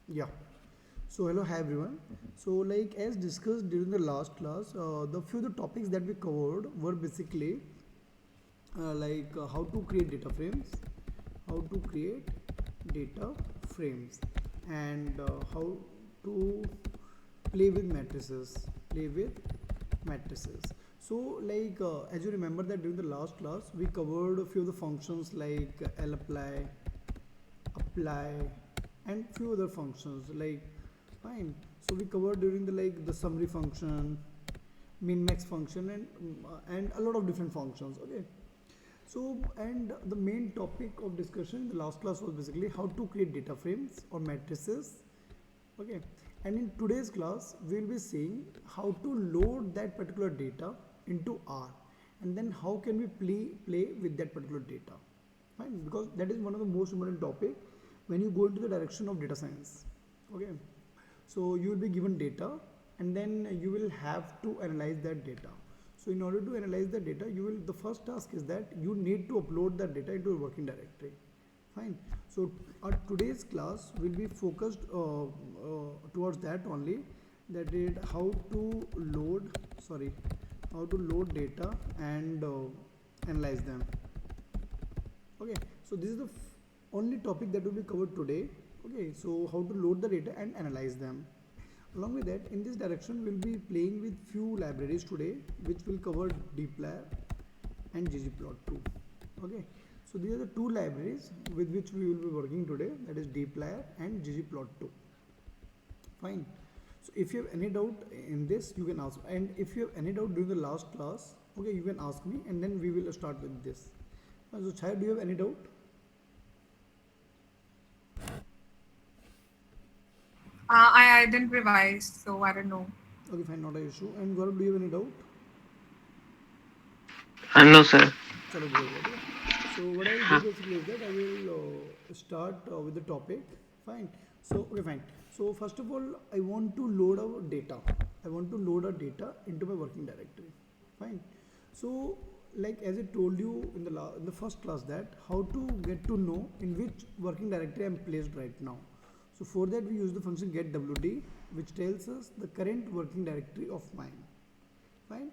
Yeah. So hello, hi everyone. So like as discussed during the last class, the topics that we covered were basically how to create data frames, how to create data frames, and how to play with matrices, play with matrices. So as you remember that during the last class we covered a few of the functions like lapply, apply, and few other functions like fine. So we covered during the summary function, min max function, and a lot of different functions. Okay. So and the main topic of discussion in the last class was basically how to create data frames or matrices. Okay. And in today's class we will be seeing how to load that particular data into R, and then how can we play with that particular data. Fine, because that is one of the most important topic when you go into the direction of data science. Okay. So you will be given data, and then you will have to analyze that data. So in order to analyze the data, the first task is that you need to upload that data into a working directory. Fine. So our today's class will be focused towards that only, that is how to load data and analyze them. Okay, so this is the only topic that will be covered today. Okay, so how to load the data and analyze them. Along with that, in this direction we'll be playing with few libraries today, which will cover dplyr and ggplot too. Okay, so these are the two libraries with which we will be working today, that is dplyr and ggplot too. Fine. So if you have any doubt in this, you can ask, and if you have any doubt during the last class, okay, you can ask me, and then we will start with this. So Chaya, do you have any doubt? I didn't revise, so I don't know. Okay, fine, not an issue. And Gaurav, do you have any doubt? No, sir. Chalo, great. Okay. So what I will do basically is that I will start with the topic. Fine. So okay, fine. So first of all, I want to load our data. I want to load our data into my working directory. Fine. So like as I told you in the first class, that how to get to know in which working directory I am placed right now. So for that we use the function getwd, which tells us the current working directory of mine. Fine.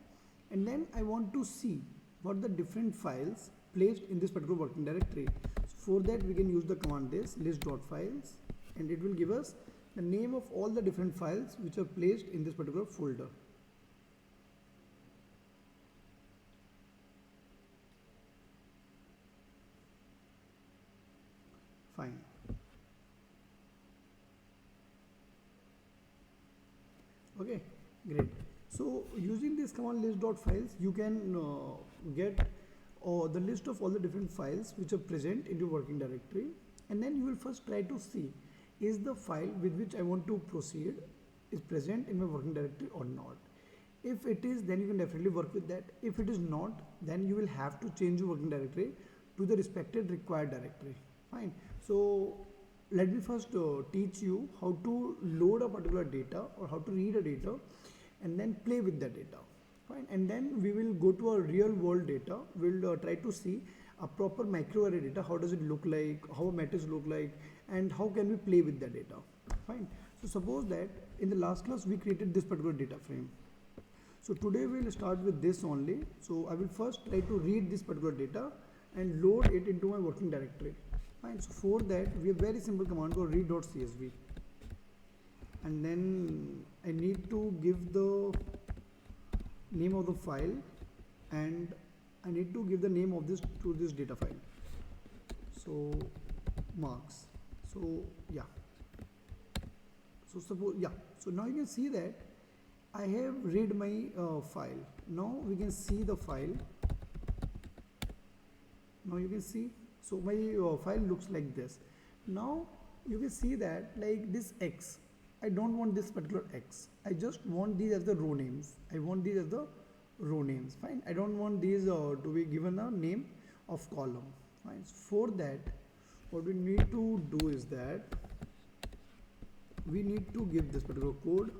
And then I want to see what the different files placed in this particular working directory. So for that we can use the command this list.files, and it will give us the name of all the different files which are placed in this particular folder. Fine. Okay, great. So using this command list.files, you can get the list of all the different files which are present in your working directory, and then you will first try to see is the file with which I want to proceed is present in my working directory or not. If it is, then you can definitely work with that. If it is not, then you will have to change your working directory to the respected required directory. Fine. So let me first teach you how to load a particular data or how to read a data, and then play with the data. Fine. And then we will go to our real world data. We'll try to see a proper microarray data, how does it look like, how a matrix look like, and how can we play with the data. Fine. So suppose that in the last class we created this particular data frame. So today we will start with this only. So I will first try to read this particular data and load it into my working directory. Fine. So for that we have very simple command called read.csv, and then I need to give the name of the file, and I need to give the name of this to this data file. So marks. So yeah. So suppose yeah. So now you can see that I have read my file. Now we can see the file. Now you can see. So my file looks like this. Now you can see that like this X, I don't want this particular X. I just want these as the row names. I want these as the row names. Fine. I don't want these to be given a name of column. Fine. So for that, what we need to do is that we need to give this particular code,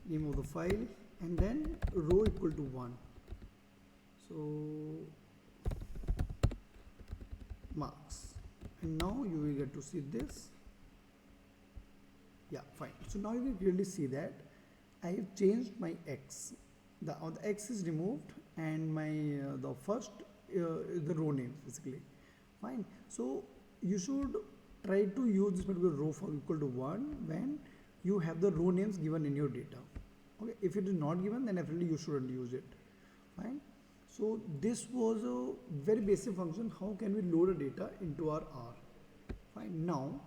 name of the file, and then row equal to 1. So marks, and now you will get to see this. Yeah, fine. So now you can clearly see that I have changed my x. The x is removed and my the first is the row names basically. Fine. So you should try to use this particular row for equal to 1 when you have the row names given in your data. Okay. If it is not given, then definitely you shouldn't use it. Fine. So this was a very basic function. How can we load a data into our R? Fine. Now,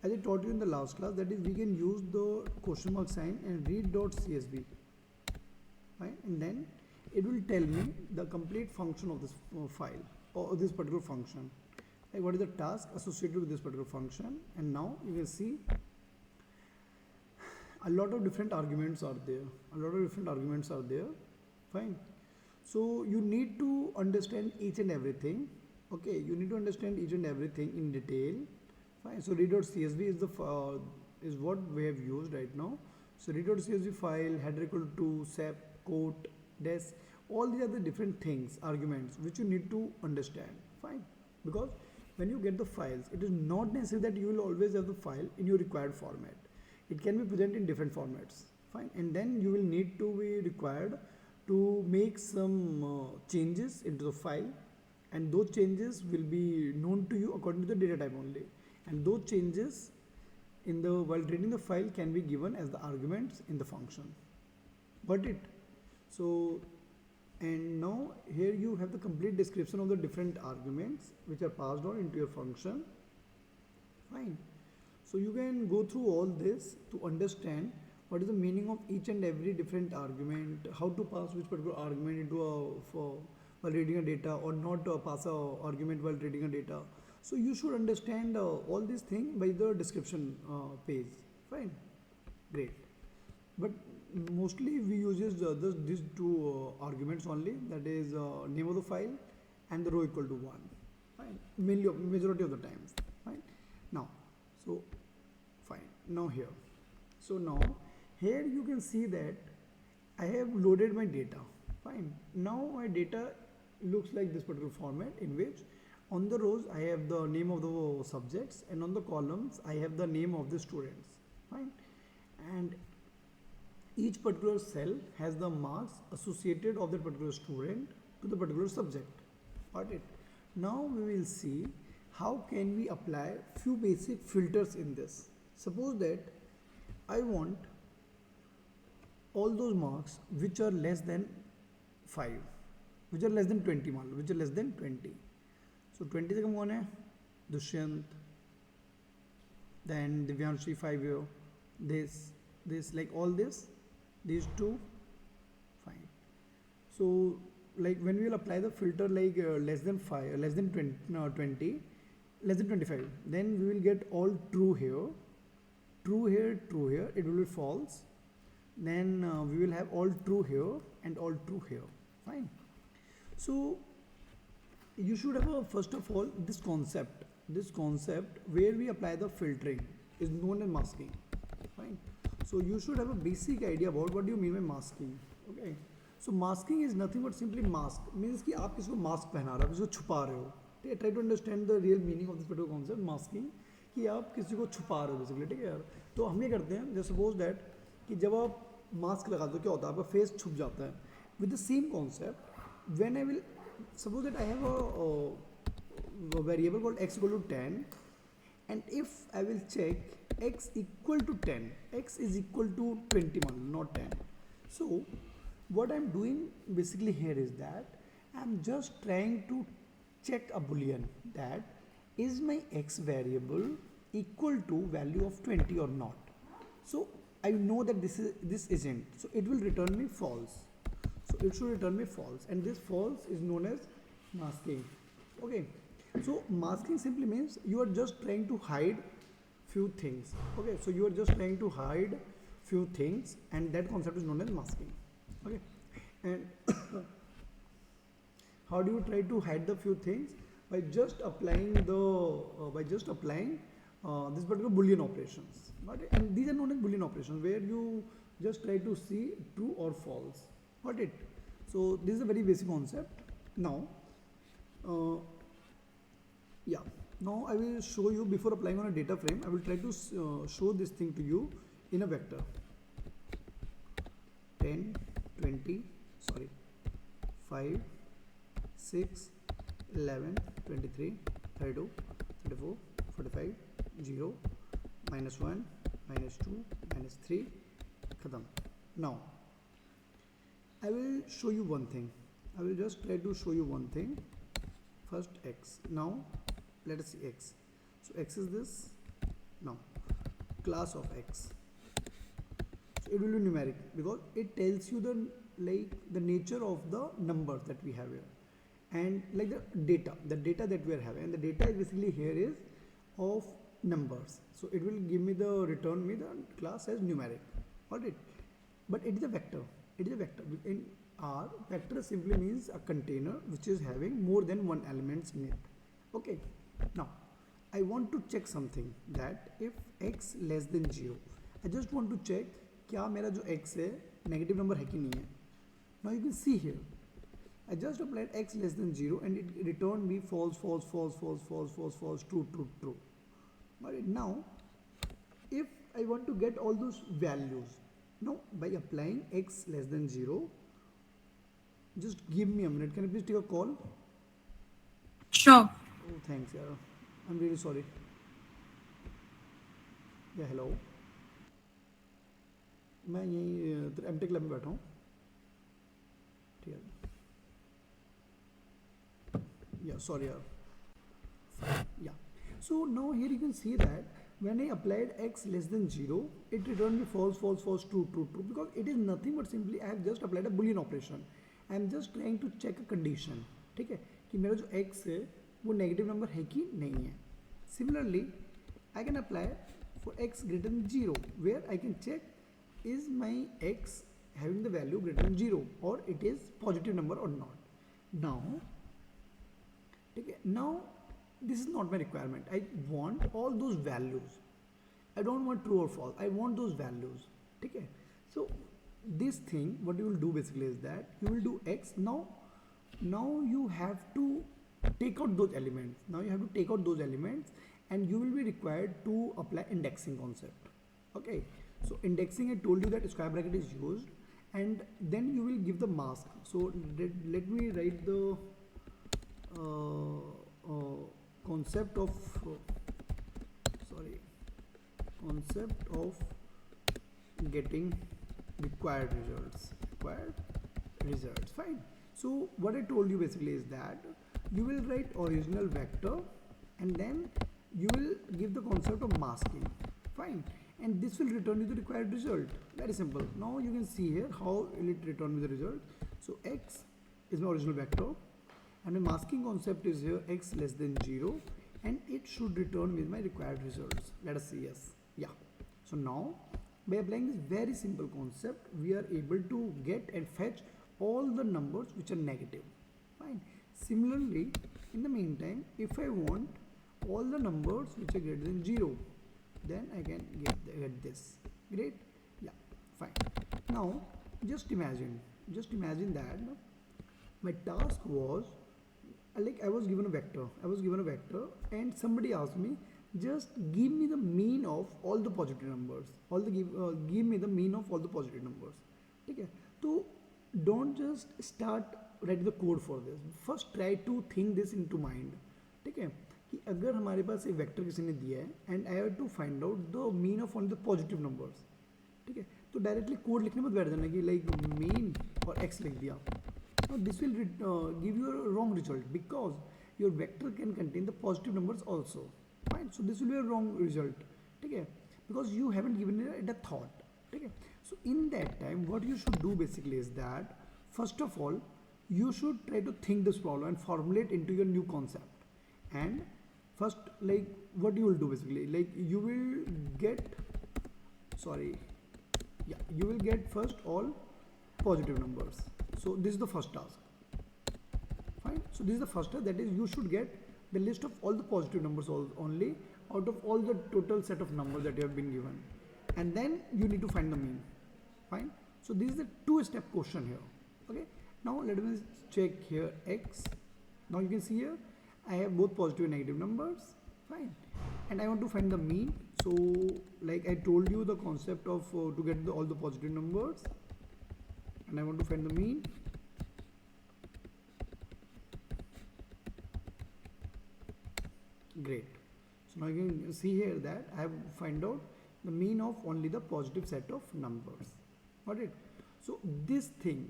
as I taught you in the last class, that is we can use the question mark sign and read.csv. Right? And then it will tell me the complete function of this file or this particular function. Like what is the task associated with this particular function? And now you can see a lot of different arguments are there. Fine. So you need to understand each and everything. Okay, you need to understand each and everything in detail. Fine. So read.csv is the is what we have used right now. So read.csv file, header equal to sep, quote, des, all these are the different things, arguments which you need to understand. Fine. Because when you get the files, it is not necessary that you will always have the file in your required format. It can be present in different formats. Fine. And then you will need to be required to make some changes into the file, and those changes will be known to you according to the data type only, and those changes in the while reading the file can be given as the arguments in the function. Got it? So, and now here you have the complete description of the different arguments which are passed on into your function. Fine. So you can go through all this to understand what is the meaning of each and every different argument, how to pass which particular argument into while reading a data, or not pass a argument while reading a data. So you should understand all these things by the description page. Fine, great. But mostly we use these two arguments only, that is name of the file and the row equal to 1. Fine, majority of the times. Fine. Now, so fine. Now here. So now here you can see that I have loaded my data. Fine. Now my data looks like this particular format, in which on the rows I have the name of the subjects, and on the columns I have the name of the students. Fine. And each particular cell has the marks associated of that particular student to the particular subject. Got it? Now we will see how can we apply few basic filters in this. Suppose that I want all those marks which are less than 5, which are less than 20, which are less than 20. So 20 से कम कौन है? Dushyant, then Divyanshi 5 here, this like all this, these two. Fine. So like when we will apply the filter like less than 5, less than 20, no, 20, less than 25, then we will get all true here, true here, true here, it will be false. Then we will have all true here and all true here. Fine. So you should have first of all this concept where we apply the filtering is known as masking. Fine. So you should have a basic idea about what do you mean by masking. Okay. So masking is nothing but simply mask, means कि आप किसी को mask पहना रहे हो, किसी को छुपा रहे हो. Try to understand the real meaning of this particular concept, masking, कि आप किसी को छुपा रहे हो basically. ठीक है यार. तो हम ये करते हैं, just suppose that कि जब आप मास्क लगा दो क्या होता है, आपका फेस छुप जाता है. With the same concept, when I will suppose that I have a variable called x equal to 10, and if I will check x equal to 10, x is equal to 21, not 10. So what I'm doing basically here is that I'm just trying to check a boolean, that is my x variable equal to value of 20 or not. So I know that this isn't, so it will return me false. So it should return me false, and this false is known as masking. Okay. So masking simply means you are just trying to hide few things. Okay. So you are just trying to hide few things, and that concept is known as masking. Okay. And how do you try to hide the few things? By just applying this particular boolean operations. Got it? And these are known as boolean operations, where you just try to see true or false. Got it? So this is a very basic concept. Now, Now I will show you, before applying on a data frame, I will try to show this thing to you in a vector. 10, 20, sorry, 5, 6, 11, 23, 32, 34, 45, 0, -1, -2, -3, khatam. Now I will show you one thing. I will just try to show you one thing. First x. Now let us see x. So x is this. Now class of x. So it will be numeric because it tells you the nature of the numbers that we have here, and like the data that we are having, and the data is basically here is of numbers. So it will give me return me the class as numeric. Alright, but it is a vector. It is a vector. In R, vector simply means a container which is having more than one elements in it. Okay. Now I want to check something, that if x less than 0, I just want to check क्या मेरा जो x है negative number है कि नहीं है. Now you can see here, I just applied x less than 0 and it returned me false, false, false, false, false, false, false, true, true, true. But now if I want to get all those values, now by applying x less than 0, just give me a minute. Can you please take a call? Sure. Oh, thanks, yeah. I'm really sorry. Yeah, hello. मैं यहीं MTech lab में बैठा हूँ. ठीक है. Yeah, sorry, yeah. Fine. Yeah. So now here you can see that when I applied x less than 0, it returned me false, false, false, true, true, true, because it is nothing but simply I have just applied a boolean operation. I am just trying to check a condition. ठीक है, कि मेरा जो x है वो negative number है कि नहीं है. Similarly, I can apply for x greater than 0, where I can check is my x having the value greater than 0 or it is positive number or not. Now, okay, now this is not my requirement. I want all those values. I don't want true or false. I want those values. Okay, so this thing, what you will do basically is that you will do x. Now you have to take out those elements. Now you have to take out those elements, and you will be required to apply indexing concept. Okay, so indexing, I told you that square bracket is used, and then you will give the mask. So let me write the concept of getting required results. Fine. So what I told you basically is that you will write original vector, and then you will give the concept of masking. Fine. And this will return you the required result. Very simple. Now you can see here how will it return me the result. So x is my original vector, and my masking concept is here x less than 0, and it should return with my required results. Let us see. Yes, yeah. So now by applying this very simple concept, we are able to get and fetch all the numbers which are negative. Fine. Similarly, in the meantime, if I want all the numbers which are greater than 0, then I can get this. Great. Yeah, fine. Now just imagine that my task was, like I was given a vector, and somebody asked me, just give me the mean of all the positive numbers, give me the mean of all the positive numbers. Okay, so don't just start writing the code for this. First try to think this into mind. Okay, कि अगर हमारे पास एक vector किसी ने दिया है, and I have to find out the mean of on the positive numbers. ठीक है, तो डायरेक्टली कोड लिखने मत बैठ जाना कि लाइक मीन और एक्स लिख दिया. This will give you a wrong result because your vector can contain the positive numbers also. Fine. So this will be a wrong result. ठीक है, because you haven't given it a thought. ठीक है, so in that time what you should do basically is that first of all you should try to think this problem and formulate into your new concept. And first, like what you will do basically, like you will get first all positive numbers. So this is the first task. Fine. So this is the first task, that is you should get the list of all the positive numbers only out of all the total set of numbers that you have been given, and then you need to find the mean. Fine. So this is the two-step question here. Okay, now let me check here x. Now you can see here I have both positive and negative numbers, fine. And I want to find the mean. So like I told you the concept of to get all the positive numbers, and I want to find the mean. Great. So now you can see here that I have find out the mean of only the positive set of numbers. Got it? So this thing,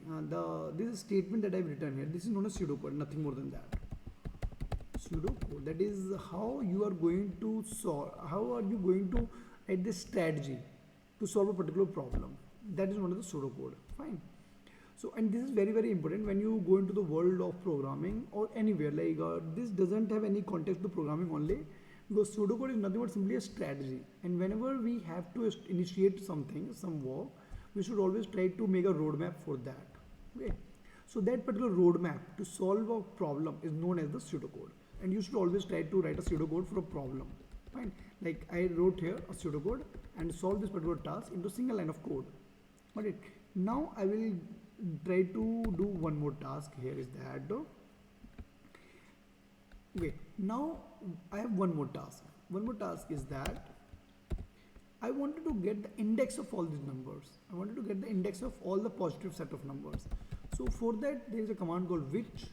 this statement that I've written here, this is known as pseudocode, nothing more than that. Pseudocode, that is how you are going to solve, how are you going to write this strategy to solve a particular problem. That is known as the pseudocode. Fine. So, and this is very very important when you go into the world of programming or anywhere, like this doesn't have any context to programming only, because pseudocode is nothing but simply a strategy, and whenever we have to initiate something, some work, we should always try to make a roadmap for that. Okay, so that particular roadmap to solve a problem is known as the pseudocode, and you should always try to write a pseudocode for a problem. Fine, like I wrote here a pseudocode and solve this particular task into a single line of code. Got it? Now I will try to do one more task. Here is that. Okay, now I have one more task. One more task is that I wanted to get the index of all these numbers. I wanted to get the index of all the positive set of numbers. So for that there is a command called which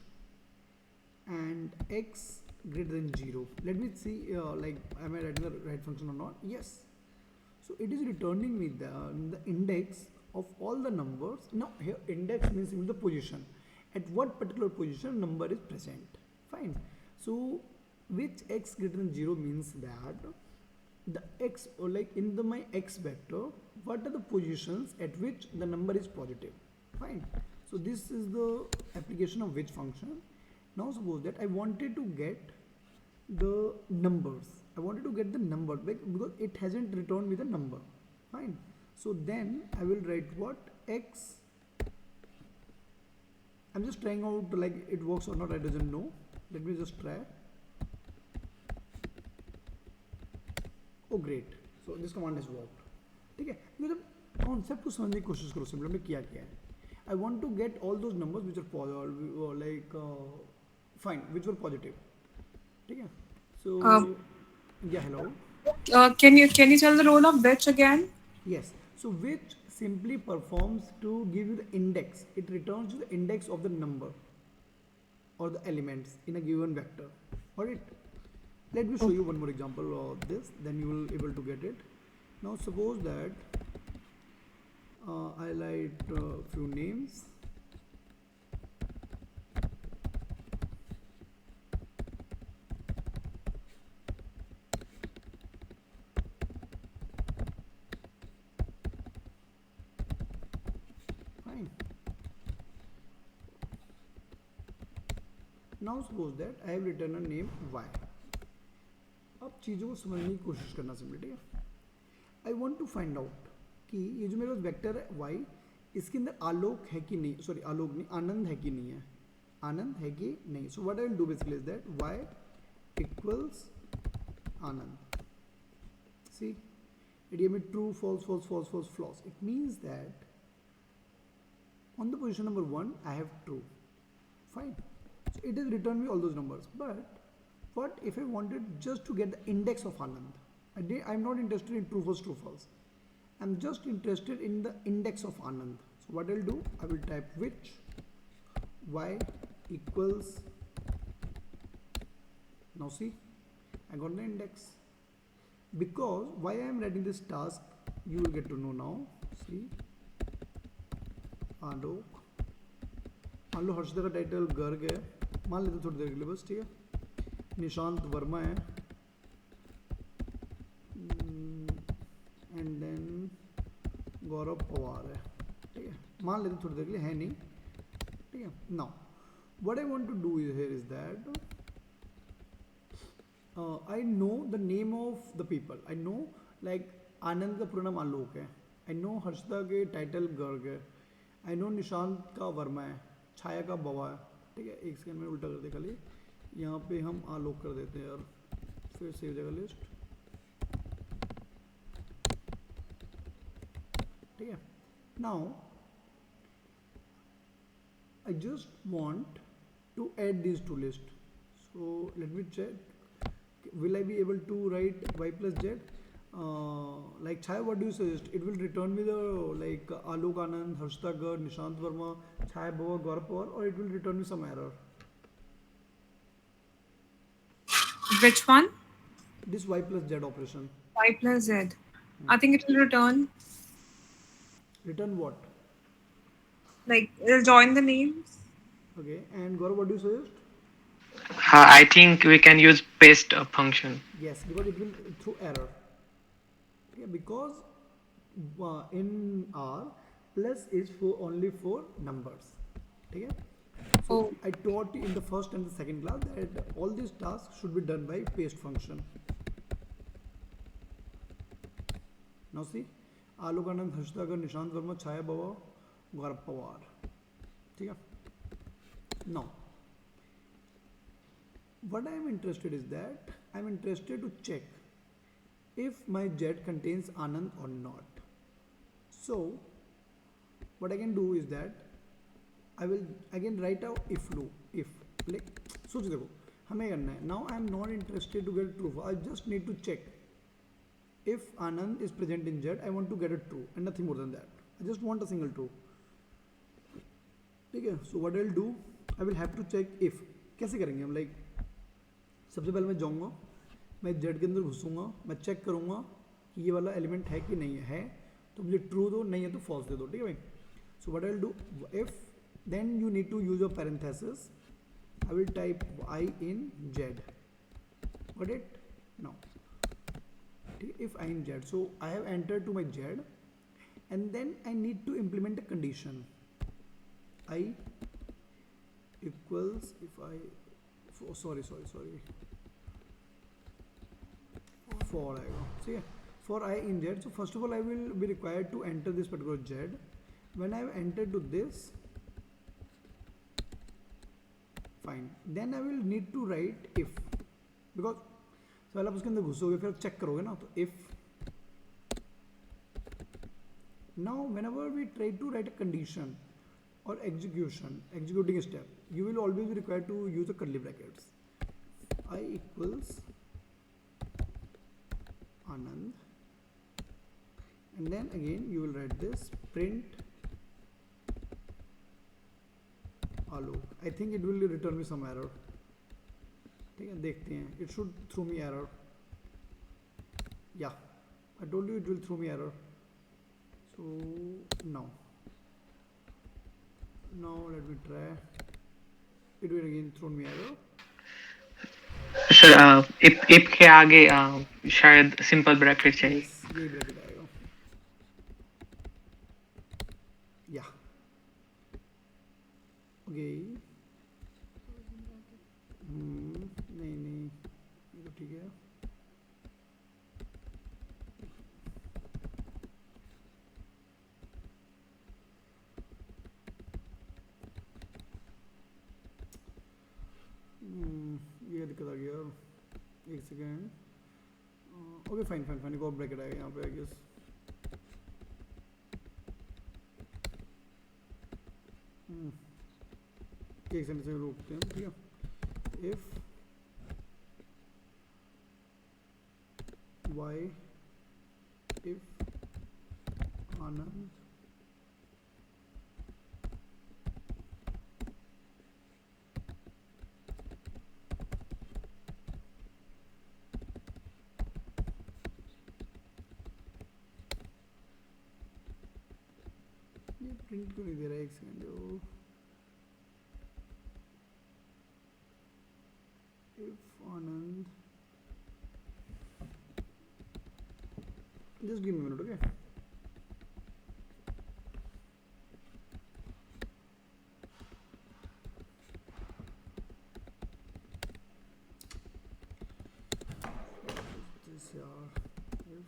and x greater than 0. Let me see like am I writing the right function or not? Yes. So it is returning me the index of all the numbers. Now here index means in the position, at what particular position number is present. Fine. So which x greater than 0 means that the x, or like in the my x vector, what are the positions at which the number is positive. Fine. So this is the application of which function. Now suppose that I wanted to get the numbers. I wanted to get the number because it hasn't returned me the number. Fine. So then I will write what x. I'm just trying out like it works or not, I doesn't know. Let me just try. Oh great. So this command has worked. ठीक है, मतलब concept को समझने की कोशिश करो. Simple हमने क्या किया है. I want to get all those numbers which are like fine, which were positive. ठीक है. So yeah, hello. Can you tell the role of which again? Yes. So which simply performs to give you the index. It returns the index of the number or the elements in a given vector. Alright. Let me show you one more example of this. Then you will able to get it. Now suppose that I write few names. Fine. Now suppose that I have written a name y. अब चीज़ों को समझने की कोशिश करना simply. ठीक है. I want to find out कि ये जो मेरे पास वेक्टर है y, इसके अंदर आलोक है कि नहीं, सॉरी आलोक नहीं, आनंद है कि नहीं है, आनंद है कि नहीं. So what I will do basically is that y equals Anand. See it give me true false false false false false. It means that on the position number 1 I have true. Fine. So it has returned me all those numbers. But what if I wanted just to get the index of Anand? I'm not interested in true false, true false. I'm just interested in the index of Anand. So what I'll do, I will type which y equals, now see, I got the index. Because why I am writing this task, you will get to know now. See, आलोक, मान लो हर्षदा का title Garg है, मान लेते थोड़ी देर के लिए बस. ठीक है. निशांत वर्मा है, एंड देन गौरव पवार है. ठीक है, मान लेते थोड़ी देर के लिए, है नहीं. ठीक है. Now what I want to do here is that I know the name of the people. I know like Anand का पूरा नाम आलोक है. आई नो हर्षदा के टाइटल गर्ग है. आई नो निशांत का वर्मा है, छाया का बवा है. ठीक है. एक सेकंड में उल्टा कर दे खाली, यहाँ पे हम आलोक कर देते हैं यार, फिर सेव जगह लिस्ट. ठीक है. Now I just want to add this to list. So let me check will I be able to write y plus z? Like Chai, what do you suggest? It will return me the like Alok Anand, Harshita Gar, Nishant Verma, Chai Bhava, Gaurav Pawar, or it will return me some error? Which one? This y plus z operation. Y plus Z. I think it will return, Return what? like, it'll join the names. Okay, and Gaurav, what do you suggest? I think we can use paste function. Yes, because it will throw error. Okay, because in R plus is for only for numbers. Okay, so Oh, I taught in the first and the second class that all these tasks should be done by paste function. Now see, Alok Anand, Harshita Gar, Nishant Verma, Chaya Bhava, Gaurav Pawar. ठीक है? Now, what I am interested is that I am interested to check if my Z contains Anand or not. So, what I can do is that I can write out if loop. If like सोच देखो हमें करना है. Now I am not interested to get true. I just need to check if Anand is present in Z. I want to get a true and nothing more than that. I just want a single true. ठीक है? So what I'll do, I will have to check if. कैसे करेंगे हम? Like सबसे पहले मैं जाऊँगा, मैं Z के अंदर घुसूँगा, मैं चेक करूँगा कि ये वाला एलिमेंट है कि नहीं है तो मुझे ट्रू दो, नहीं है तो फॉल्स दे दो. ठीक है भाई? So what I'll do, if then you need to use a parenthesis. I will type I in Z. Got it? Now, if I in Z, so I have entered to my Z, and then I need to implement a condition. I equals if I sorry for आएगा. See, for I in Z. So first of all, I will be required to enter this particular Z. When I have entered to this, fine. Then I will need to write if, because पहले आप उसके अंदर घुसोगे फिर check करोगे ना, तो if. Now whenever we try to write a condition or executing a step, you will always be required to use the curly brackets. I equals Anand, and then again you will write this print Alok. I think it will return me some error. ठीक है, देखते हैं. It should throw me error. Yeah, I told you it will throw me error. So now let me try. It will again throw me error. Sir if के आगे शायद simple bracket चाहिए. Yes, यही bracket आएगा. Yeah. Okay. नहीं ये तो ठीक है. ये दिक्कत आ गया. एक सेकेंड. ओके फाइन एक और ब्रैकेट आएगा यहाँ पे आई गेस. एक सेकंड से रोकते हैं. ठीक है. if y if Anand ये प्रिंट क्यों नहीं दे रहा है? एक second. if Anand, just give me a minute, okay? This if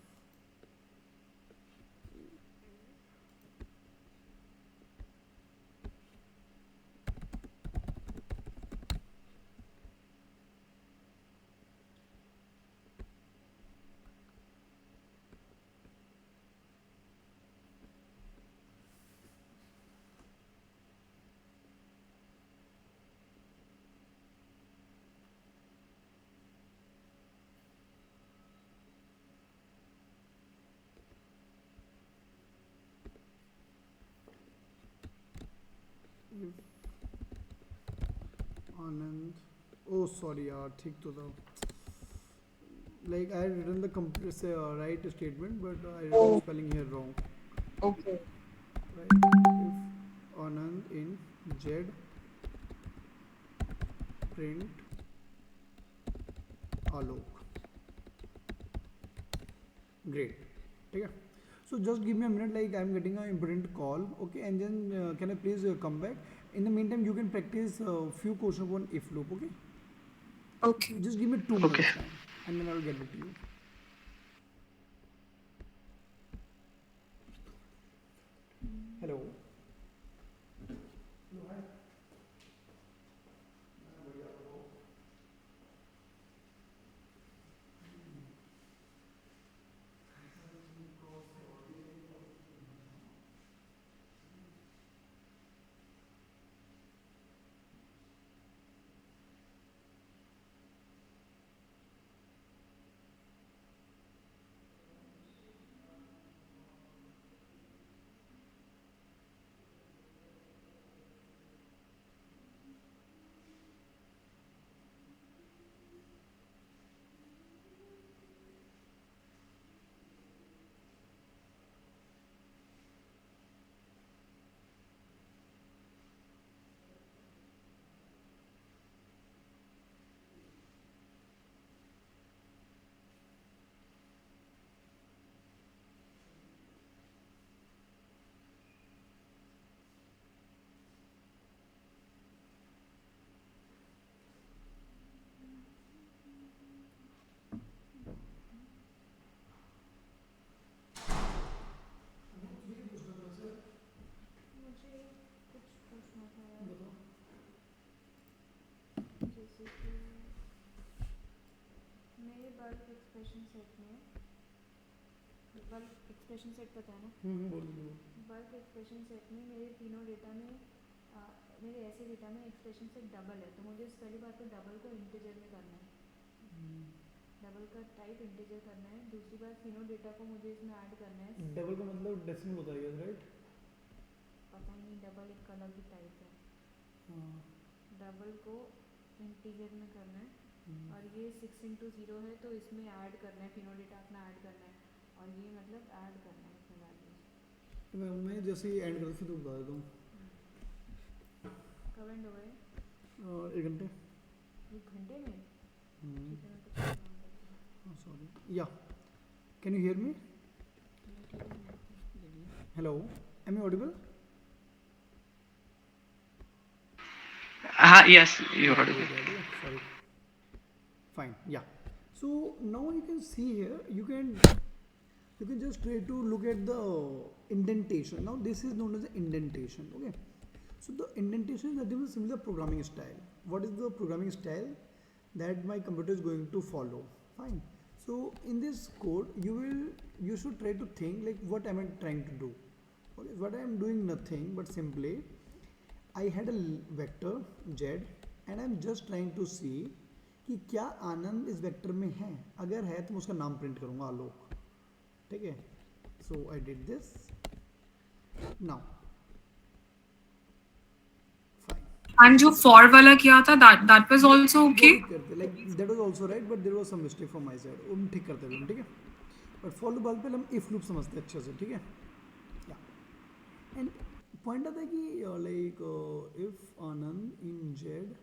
if Anand, oh sorry यार ठीक तो था, like I had written the right statement but I written Oh, spelling here wrong, okay. right? If Anand in Z print Alok, great, ठीक है. So just give me a minute, like I'm getting an important call, okay, and then can I please come back? In the meantime, you can practice few questions on if loop, okay? Okay. Just give me 2 Okay. minutes time, and then I will get back to you. Hello. मुझे कुछ पूछना था यार, बताओ. जैसे कि मेरे bulk expression set में, बल्क एक्सप्रेशन सेट पता है ना, बोल दो. बल्क एक्सप्रेशन सेट में मेरे तीनों डेटा में मेरे ऐसे डेटा में एक्सप्रेशन सेट डबल है, तो मुझे पहली बात तो डबल को इंटीजर में करना है, डबल का टाइप इंटीजर करना है. दूसरी बात तीनों डेटा को मुझे इसमें ऐड करना है. डबल का मतलब डेसिमल होता है, राइट? पता नहीं, डबल एक अलग ही टाइप है. डबल को इंटीजर में करना है, और ये 6 into 0 है, तो इसमें ऐड करना है, तीनों डेटा अपना ऐड करना है, और ये मतलब ऐड करना है इसमें वैल्यूज. मैं जैसे ही एंड करता तो बता देता हूँ. कब एंड हो गए? 1 घंटे. 1 घंटे में? ठीक है, मैं कुछ काम करती हूँ. सॉरी, या कैन यू हियर मी? ठीक है, मैं hello, am you audible? Yes, you heard Great it. idea. Sorry. Fine. Yeah. So now you can see here. You can just try to look at the indentation. Now this is known as the indentation. Okay. So the indentation is nothing but simply a programming style. What is the programming style that my computer is going to follow? Fine. So in this code, you should try to think like what am I trying to do? Okay. What I am doing nothing but simply I had a vector z and I am just trying to see कि क्या आनंद इस vector में है. अगर है तो मैं उसका नाम प्रिंट करूंगा आलोक. ठीक है. So I did this. Now And जो for वाला किया था, that was also okay. करते like that was also right but there was some mistake from my side. हम ठीक करते हैं. ठीक है. बट फॉर लूप पहले हम इफ लूप समझते हैं अच्छे से. ठीक है. या एंड पॉइंट आता है कि like if Anand in Z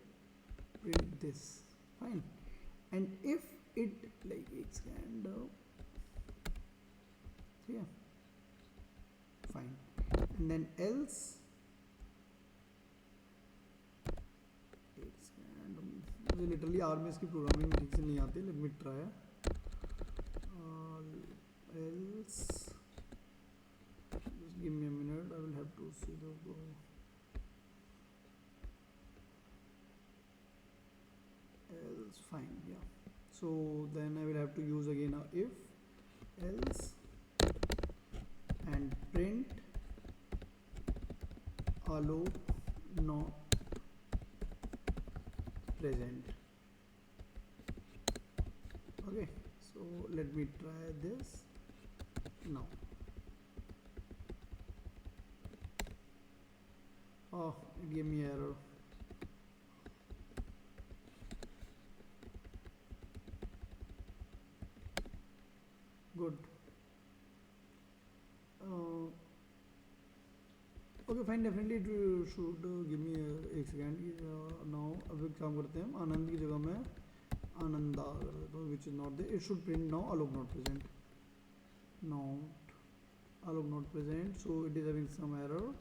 print this. Fine. And if it like expand. ठीक है. फाइन. एंड देन एल्स मुझे लिटरली आर में इसकी प्रोग्रामिंग ठीक से नहीं आती. Let me try. Else just give me a minute. I will have to see the else. Fine. Yeah. So then I will have to use again a if else and print alloc not present. Okay. So let me try this now. it gave me error. Good. Okay, fine. Definitely it should give me एक second. Now अब एक काम करते हैं, आनंद की जगह मैं आनंदा कर देता हूँ, which is not there. It should print now Alok not present. Not Alok not present. So it is having some error.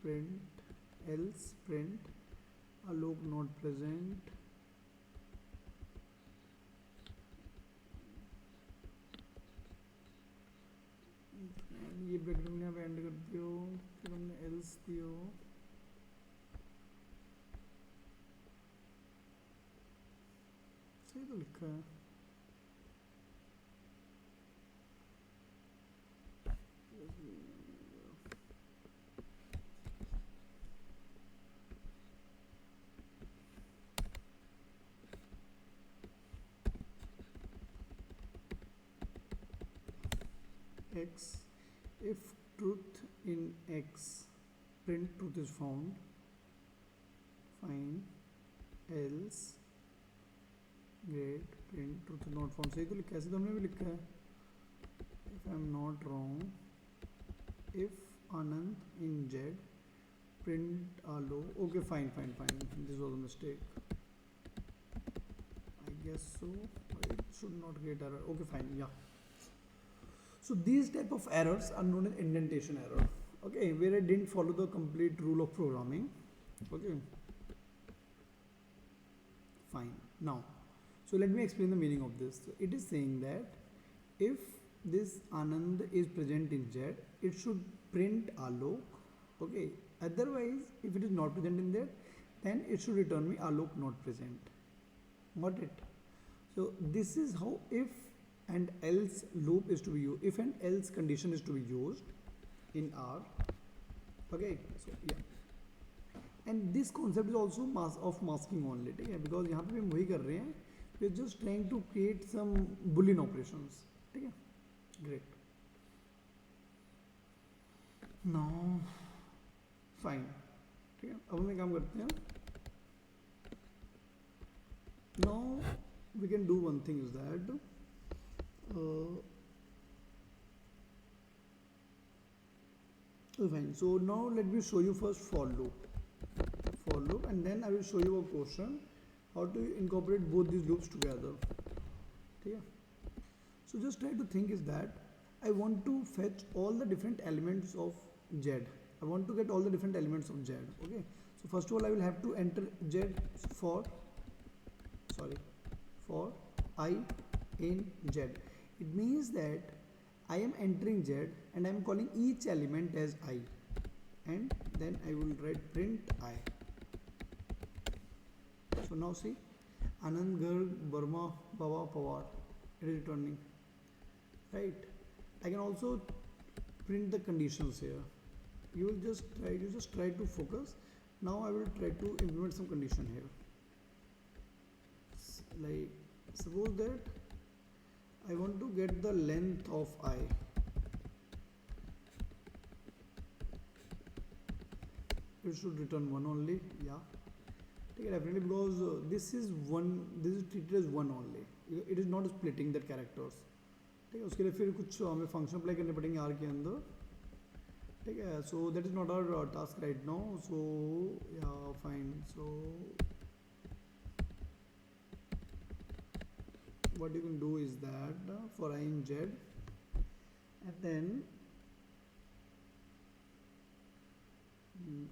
Print else print Alok not present. ये ब्रैकेट में आप एंड कर दियो, फिर हमने एल्स दियो. सही तो लिखा है. X, if truth in X, print truth is found. Fine. Else, great, print truth is not found. सही तो लिखा है, ऐसे तो हमने भी लिखा है. If I am not wrong, if Anand in Z, print Alok. Okay, fine. This was a mistake. I guess so. It should not get error. Okay, fine. Yeah. So these type of errors are known as indentation error. Okay, where I didn't follow the complete rule of programming. Okay, fine. Now, so let me explain the meaning of this. So it is saying that if this Anand is present in Z, it should print Alok. Okay, otherwise if it is not present in Z, then it should return me Alok not present. Got it? So this is how if and else loop is to be used, if and else condition is to be used in R. Okay, so yeah, and this concept is also of masking only, ठीक है, because यहाँ पे भी हम वही कर रहे हैं, we are just trying to create some boolean operations, ठीक है. Great. Now fine, ठीक है, अब हम एक काम करते हैं. Now we can do one thing is that fine. So now let me show you first for loop, and then I will show you a question how to incorporate both these loops together. Okay. So just try to think is that I want to fetch all the different elements of Z. I want to get all the different elements of Z. Okay. So first of all I will have to enter Z for I in Z. It means that I am entering Z and I am calling each element as I, and then I will write print I. So now see, Anand, Garg, Burma, Baba, Pawar, it is returning, right? I can also print the conditions here. You just try to focus. Now I will try to implement some condition here. Like suppose that I want to get the length of I. It should return 1 only. Yeah. Take it definitely, because this is treated as 1 only. It is not splitting the characters. ठीक है, उसके लिए फिर कुछ हमें function apply करने पड़ेंगे R के अंदर. ठीक है, so that is not our task right now. So yeah, fine. So what you can do is that for I in Z, and then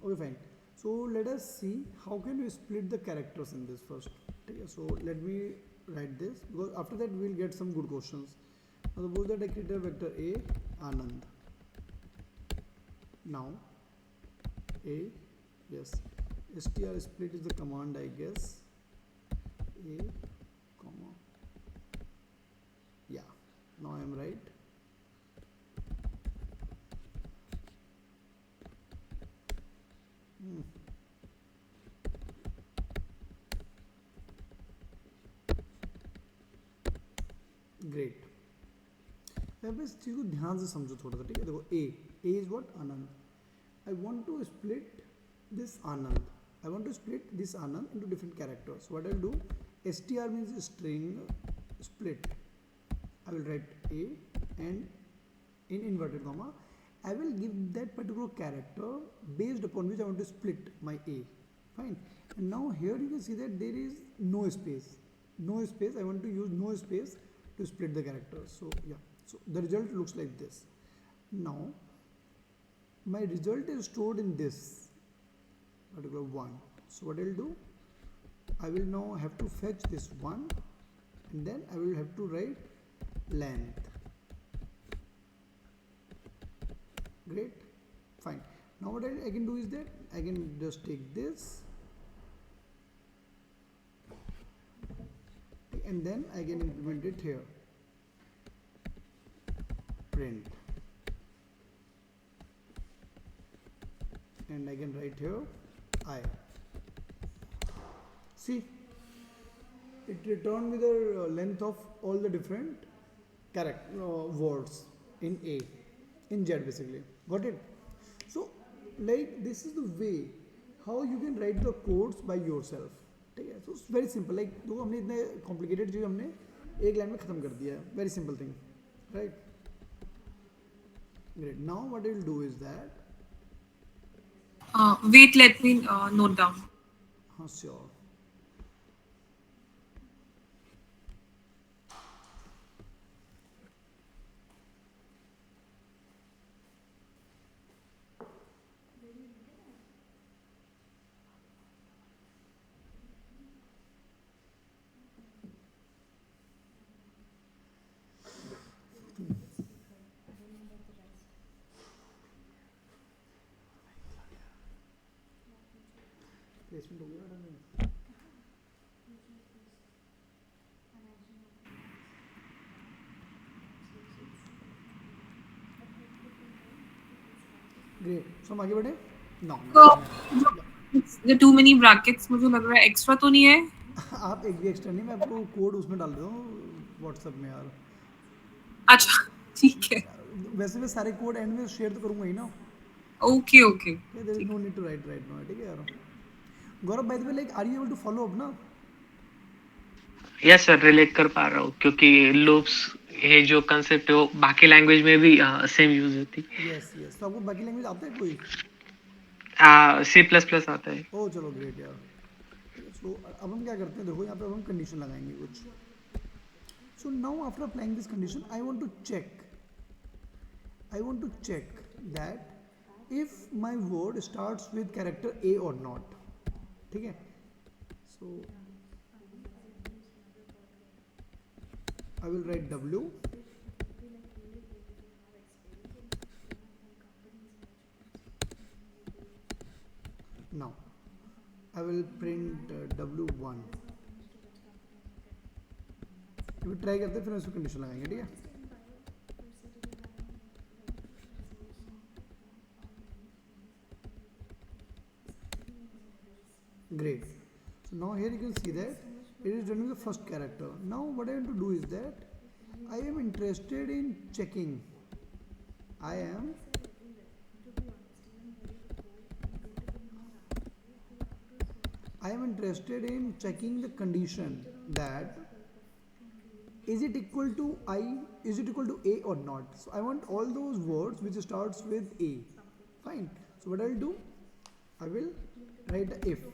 okay, fine. So let us see how can we split the characters in this first. Okay, so let me write this, because after that we will get some good questions. Now suppose that I create a vector A Anand. Now A, yes, str split is the command, I guess. A comma, yeah, now I am right. Great. अब इस चीज़ को ध्यान से समझो थोड़ा सा. ठीक है, देखो A is what? Anand. I want to split this Anand. I want to split this Anand into different characters. So what I'll do, str means string split. I will write a and in inverted comma, I will give that particular character based upon which I want to split my a. Fine. And now here you can see that there is no space. No space. I want to use no space to split the characters. So yeah. So the result looks like this. Now my result is stored in this particular one. So what I'll do, I will now have to fetch this one and then I will have to write length. Great, fine. Now what I can do is that I can just take this and then I can implement it here. Print. And I can write here I. See, it returned with the length of all the different words in A, in Z basically. Got it? So, like this is the way how you can write the codes by yourself. ठीक है? So it's very simple. Like देखो हमने इतने complicated चीज़ हमने एक line में खत्म कर दिया है. Very simple thing, right? Great. Now what I will do is that. Wait, let me note down. Sure. Placement हो गया मैडम ये? Great. So हम आगे बढ़े? No. The too many brackets मुझे लग रहा है एक्स्ट्रा तो नहीं है? आप एक भी एक्स्ट्रा नहीं, मैं आपको कोड उसमें डाल देता हूँ व्हाट्सएप में यार. अच्छा ठीक है. वैसे मैं सारे कोड एंड में शेयर तो करूँगा ही ना. Okay, okay. There is no need to write right now. ठीक है यार. गौरव, by the way, like, are you able to follow up ना? यस सर, रिलेट कर पा रहा हूँ क्योंकि लूप्स ये जो कंसेप्ट है वो बाकी लैंग्वेज में भी सेम यूज होती है. Yes yes. तो आपको बाकी लैंग्वेज आता है कोई? C++ आता है. ओह चलो ग्रेट यार. सो अब हम क्या करते हैं, देखो यहाँ पे अब हम कंडीशन लगाएंगे कुछ. So now after applying this condition I want to check that if my word starts with character A or not. ठीक है. सो I will write W. Now I will print W1. ये ट्राई करते हैं, फिर उसको condition लगाएंगे. ठीक है. Great. So now here you can see that it is done with the first character. Now what I want to do is that I am interested in checking. I am interested in checking the condition that is it equal to A or not. So I want all those words which starts with A. Fine. So what I will do, I will write a if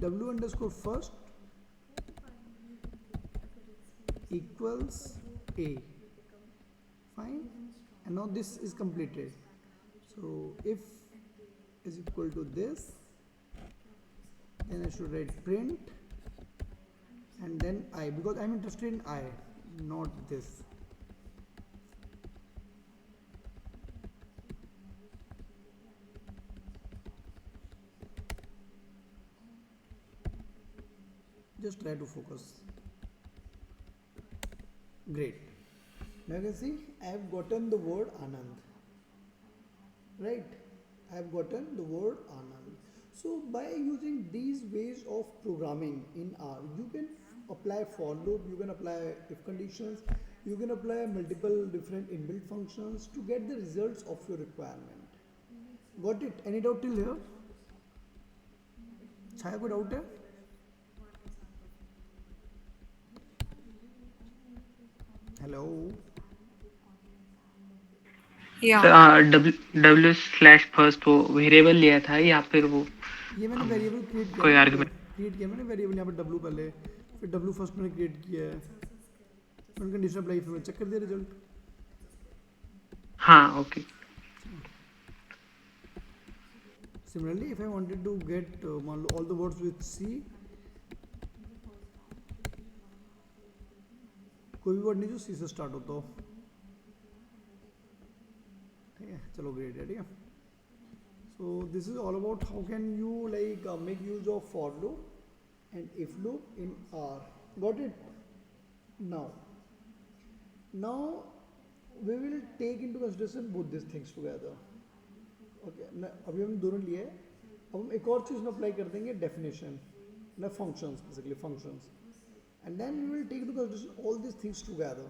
W underscore first equals A. Fine. And now this is completed. So if is equal to this, then I should write print and then I, because I'm interested in I, not this. Just try to focus. Great. Now you can see I have gotten the word Anand. Right? I have gotten the word Anand. So by using these ways of programming in R, you can apply for loop, you can apply if conditions, You can apply multiple different inbuilt functions to get the results of your requirement. Got it? Any doubt till here? छाया कोई doubt है? Hello Yeah. W slash first वो variable लिया था या फिर वो ये मैंने वेरिएबल क्रिएट किया कोई ना, argument? क्रिएट किया मैंने वेरिएबल यहाँ पर डब्लू पहले, फिर डब्लू फर्स्ट मैंने क्रिएट किया है, मैंने कंडीशन अप्लाई, फिर मैं चेक कर दिया रिजल्ट. हाँ okay. Similarly, if I wanted to get मान लो all the words with C, कोई भी वर्ड नहीं जो C से स्टार्ट होता हो. ठीक है, चलो ग्रेट है. ठीक है, so this is all about how can you like make use of for loop and if loop in R. Got it? Now we will take into consideration both these things together. Okay ना, अभी हम दोनों लिए. अब हम एक और चीज़ में अप्लाई कर देंगे, डेफिनेशन ना, functions, basically functions, and then we will take to consideration all this things together.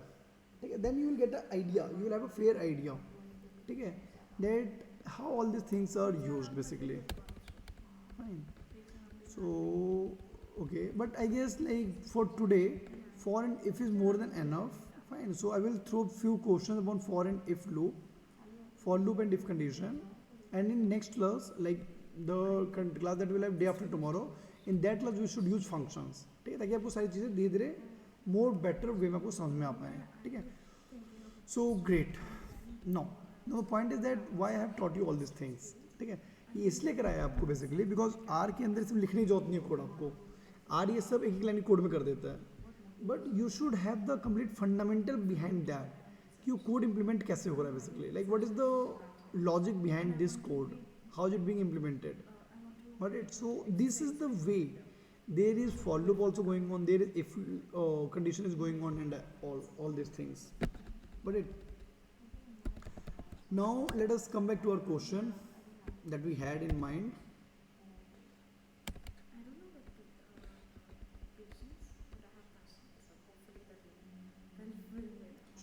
ठीक है, then you will get a idea, you will have a fair idea. ठीक है, that how all this things are used basically. Fine. So okay, but I guess like for today for and if is more than enough. Fine, so I will throw few questions about for and if loop, for loop and if condition, and in next class, like the class that we will have day after tomorrow, in that class we should use functions. ठीक है, ताकि आपको सारी चीज़ें धीरे धीरे more better way में आपको समझ में आ पाए. ठीक है, so great. No point is that why I have taught you all this things. ठीक है, ये इसलिए कराया आपको बेसिकली बिकॉज आर के अंदर सिर्फ लिखने की जरूरत नहीं है कोड आपको. आर ये सब एक एक लाइन कोड में कर देता है, but you should have the complete fundamental behind that कि वो कोड इंप्लीमेंट कैसे हो रहा है basically, like what is the logic behind this code, how is it being implemented. But it, so this is the way. There is for loop also going on, there is if condition is going on, and all these things. But it now let us come back to our question that we had in mind.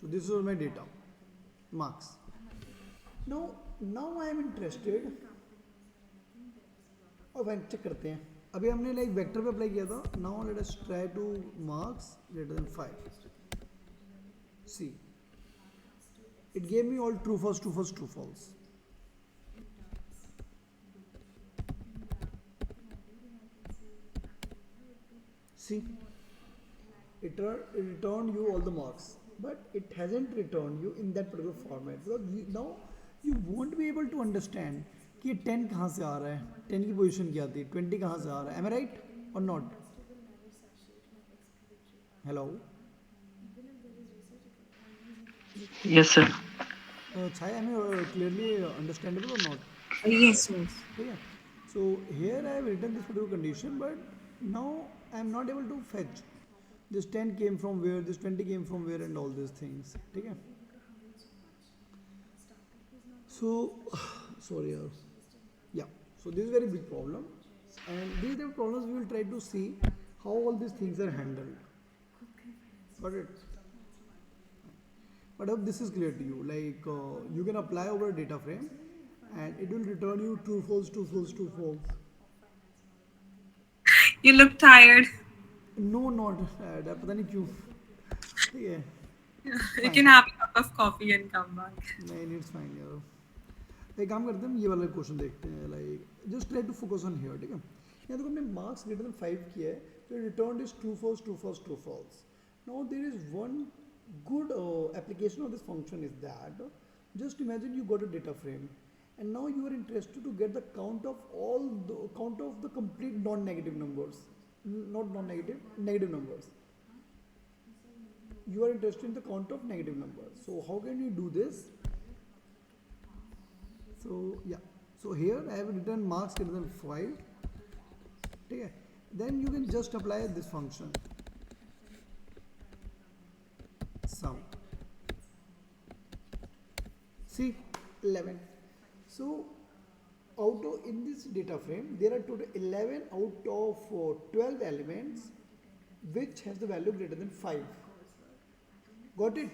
So this was my data marks. Now I am interested. और fine check करते हैं. अभी हमने like vector पे apply किया था. Now let us try to marks greater than 5. See it gave me all true false true false true false. See it returned you all the marks, but it hasn't returned you in that particular format because now you won't be able to understand कि 10 कहाँ से आ रहा है, 10 की position क्या थी, 20 कहाँ से आ रहा है. Am I right or not? Hello yes sir. Chhaya, am I clearly understandable or not? Yes, yes. ठीक है, so here I have written this particular condition, but now I am not able to fetch this 10 came from where, this 20 came from where and all this things. ठीक है, सो sorry यार. Yeah, so this is a very big problem, and these are the problems we will try to see how all these things are handled. But I hope this is clear to you. Like you can apply over a data frame, and it will return you true false true false true false. You look tired. No, not पता नहीं क्यों. ठीक है, You can have a cup of coffee and come back. नहीं, it's fine यार. एक काम करते हैं, हम ये वाला क्वेश्चन देखते हैं. Like just try to focus on here. ठीक है, यहाँ देखो हमने मार्क्स ग्रेटर देन 5 किया है, तो return is true false true false true false. Now there is one good application of this function is that just imagine you got a data frame and now you are interested to get the count of the complete non-negative numbers, not non-negative, negative numbers. You are interested in the count of negative numbers. So how can you do this? So yeah, so here I have written marks greater than 5. ठीक है, then you can just apply this function sum. See 11. So out of in this data frame there are total 11 out of 12 elements which has the value greater than 5. Got it?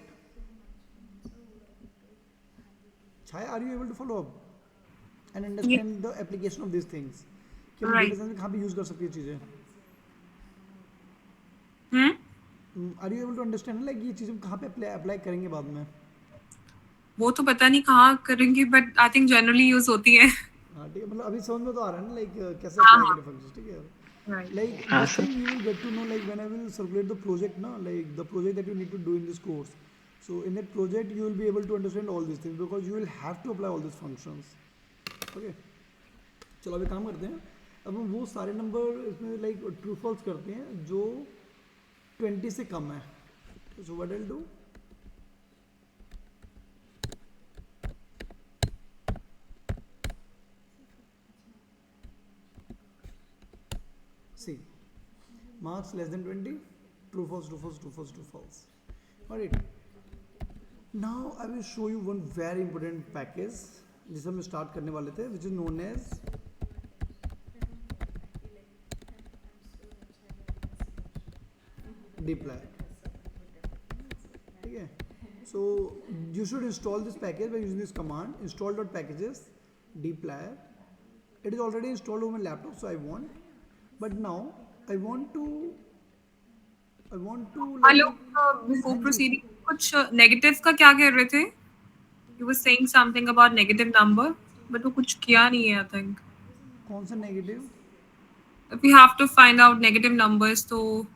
Chaya, are you able to follow up and Yeah. understand the application of these things? कि हम Right. Data science में कहाँ पे use कर सकते हैं चीज़ें? Are you able to understand like ये चीज़ें हम कहाँ पे अप्लाई करेंगे बाद में? वो तो पता नहीं कहाँ करेंगे, but I think generally use होती है. हाँ ठीक है, मतलब अभी समझ में तो आ रहा है ना लाइक कैसे हाँ अप्लाई हाँ. करें फंक्शंस, ठीक है? Right. Like हाँ this sir. thing you will get to know like when I will circulate the project, na, like the project that you need to do in this course. So in that project you will be able to understand all these things because you will have to apply all these functions. Okay. चलो अभी काम करते हैं. अब हम वो सारे number इसमें लाइक ट्रू फॉल्स करते हैं जो 20 से कम है. So what I'll do? See, marks less than 20, true false, true false, true false, true false. Alright. Now I will show you one very important package जिसे हम स्टार्ट करने वाले थे, which is known as dplyr. ठीक है? So you should install this package by using this command install.packages dplyr. It is already installed on my laptop, so I want. But now I want to hello. like before हाँ जी. Proceeding कुछ negative का क्या कह रहे थे? You were saying something about negative number, but वो कुछ किया नहीं है आई थिंक. कौन सा negative? If we have to find out negative numbers तो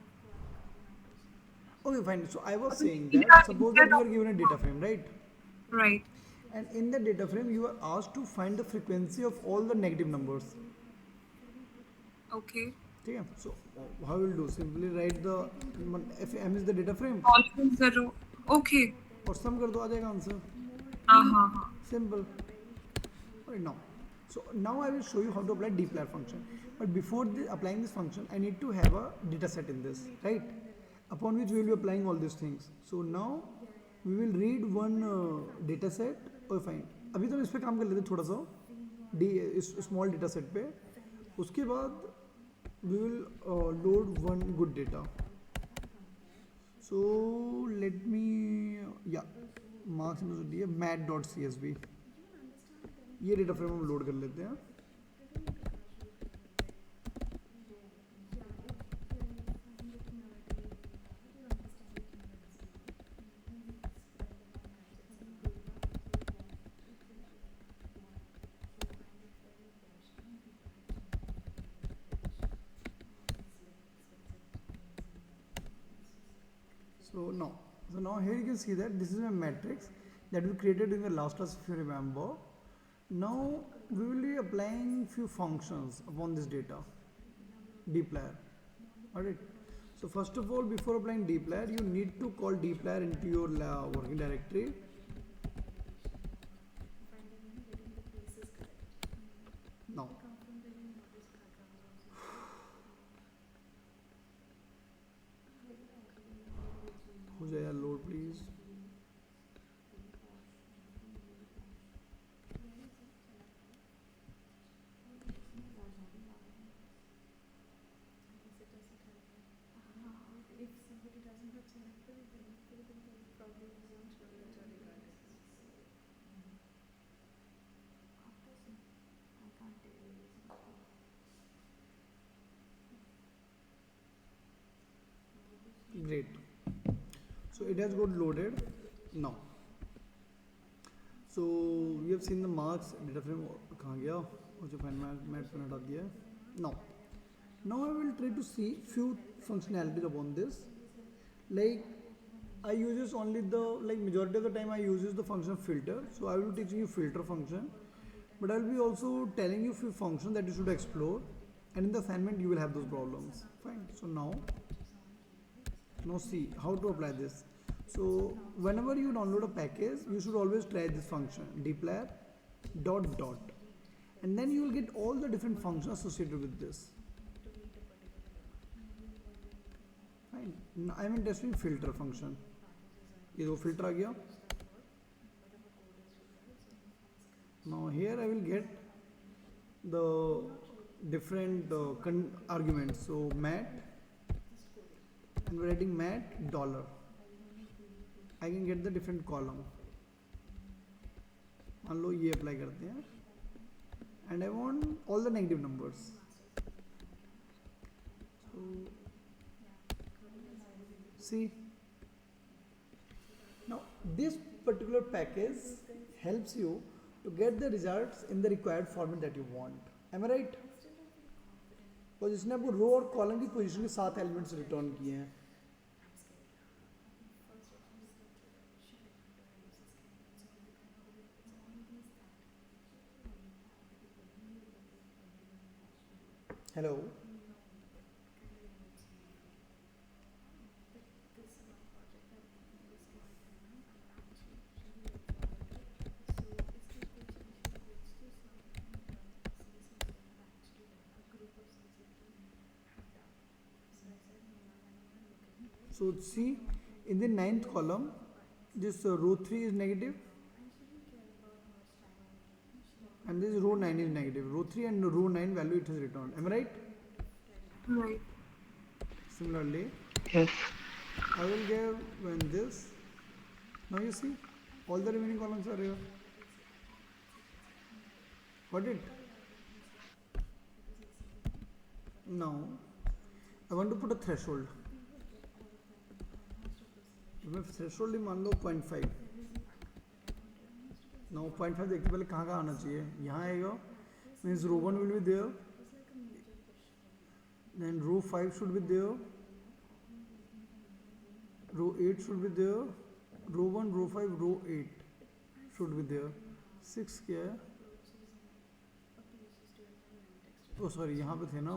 Okay, fine. So I was saying that integer suppose that you are given a data frame, right? Right. And in the data frame you are asked to find the frequency of all the negative numbers. Okay. ठीक है? So how will do? Simply write the if m is the data frame always zero. Okay. और sum कर दो, आ जाएगा answer. हाँ हाँ हाँ. Simple. Right now. So now I will show you how to apply dplyr function. But before applying this function, I need to have a data set in this, right? Upon which we will be applying all these things. So now we will read one data set. Oh fine. अभी तो हम इस पे काम कर लेते हैं थोड़ा सा इस small data set पे. उसके बाद we will load one good data. So let me marks में जो दिया mat.csv, ये डेटा फ्रेम हम लोड कर लेते हैं. So now here you can see that this is a matrix that we created in the last class if you remember. Now we will be applying few functions upon this data dplyr. Alright. So first of all, before applying dplyr, you need to call dplyr into your working directory. Now हो जाए यार load please. Great. So it has got loaded now. So we have seen the marks data frame कहाँ गया और जो fine mat पे हटा दिया है. Now I will try to see few functionalities upon this. Like I uses only the majority of the time I uses the function filter. So I will be teaching you filter function, but I will be also telling you few functions that you should explore, and in the assignment you will have those problems. Fine. So now see how to apply this. So whenever you download a package, you should always try this function dplyr dot, and then you will get all the different functions associated with this. Fine. Now I am interested in filter function. ये दो filter आ गया. Now here I will get the different arguments. So mat, and we're writing mat dollar. I can get the different column. मान लो ये apply करते हैं and I want all the negative numbers. So see, now this particular package helps you to get the results in the required format that you want. Am I right? और इसने आपको रो और column की position के 7 elements return किए हैं. Hello. So see, in the 9th column, this row 3 is negative, and this row 9 is negative. Row 3 and row 9 value it has returned. Am I right? Right. Similarly, Yes. I will give when this. Now you see, all the remaining columns are here. Got it? Now, I want to put a threshold. मैं threshold ही मान लो 0.5. Now 0.5 देखते पहले कहाँ कहाँ आना चाहिए. यहाँ आएगा, means row 1 will be there, then row 5 should be there, row 8 should be there, row 1, row 5, row 8 should be there. 6 क्या है? Oh sorry, यहाँ पे थे ना.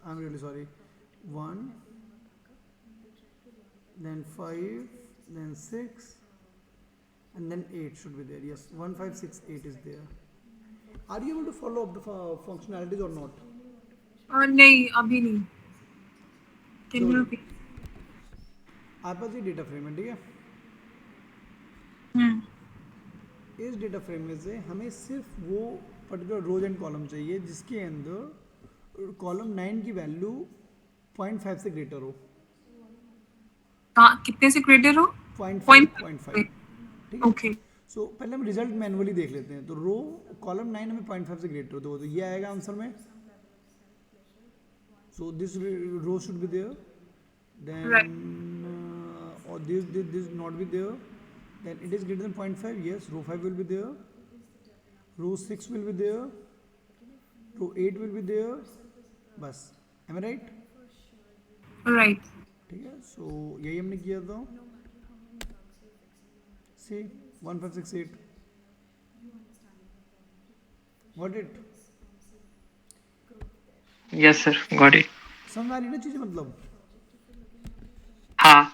I'm really sorry. 1, then 5, then 6, and then 8 should be there. Yes, 1, 5, 6, 8 is there. Are you able to follow up the functionalities or not? नहीं अभी नहीं. Can you repeat? आपके पास ये डेटा फ्रेम है, ठीक है. इस डेटा फ्रेम में से हमें सिर्फ वो पर्टिकुलर रोज एंड कॉलम चाहिए जिसके अंदर कॉलम 9 की वैल्यू 0.5 से ग्रेटर हो. कितने से ग्रेटर हो? 0.5. ठीक है. ओके. सो पहले हम रिजल्ट मैनुअली देख लेते हैं. तो रो कॉलम 9 हमें 0.5 से ग्रेटर हो तो ये आएगा आंसर में. So this row should be there, then or this not be there, then it is greater than 0.5. Yes, row 5 will be there, row 6 will be there, row 8 will be there. बस. Am I right? Right. ठीक है. सो यही हमने किया था. सी 1, 5, 6, 8. Got it? Yes sir, got it. समझ आ रही ना चीजें मतलब. हाँ.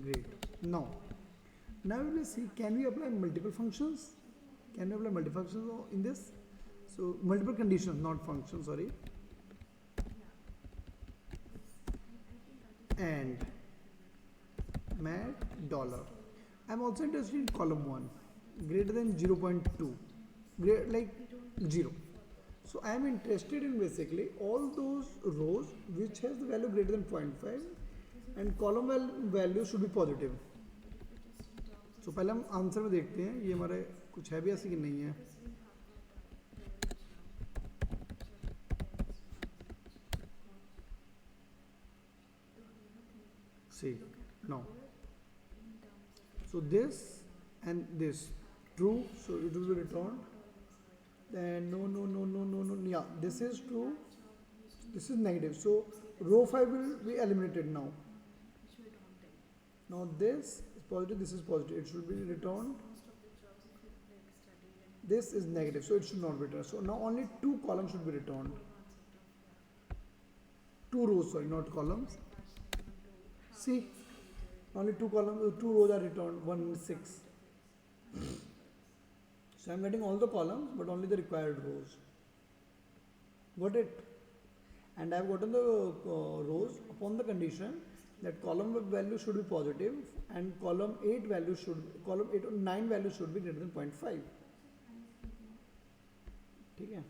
Great. Now we will see, can we apply multiple functions? Can we apply multiple functions in this? So multiple conditions, not functions, sorry. And mat dollar. I'm also interested in column 1 greater than 0.2, like 0. So I am interested in basically all those rows which has the value greater than 0.5 and column value should be positive. So पहले हम answer में देखते हैं ये हमारे कुछ है भी ऐसी कि नहीं है. See now. So this and this true, so it will be returned. Then no, yeah, this is true, this is negative, so row 5 will be eliminated now. Now this is positive, this is positive, it should be returned. This is negative, so it should not be returned. So now only 2 columns should be returned. 2 rows, sorry, not columns. See, only 2 columns, 2 rows are returned, 1 and 6. So I am getting all the columns but only the required rows. Got it? And I have gotten the rows upon the condition that column value should be positive and column 8 or 9 value should be greater than 0.5. ठीक है.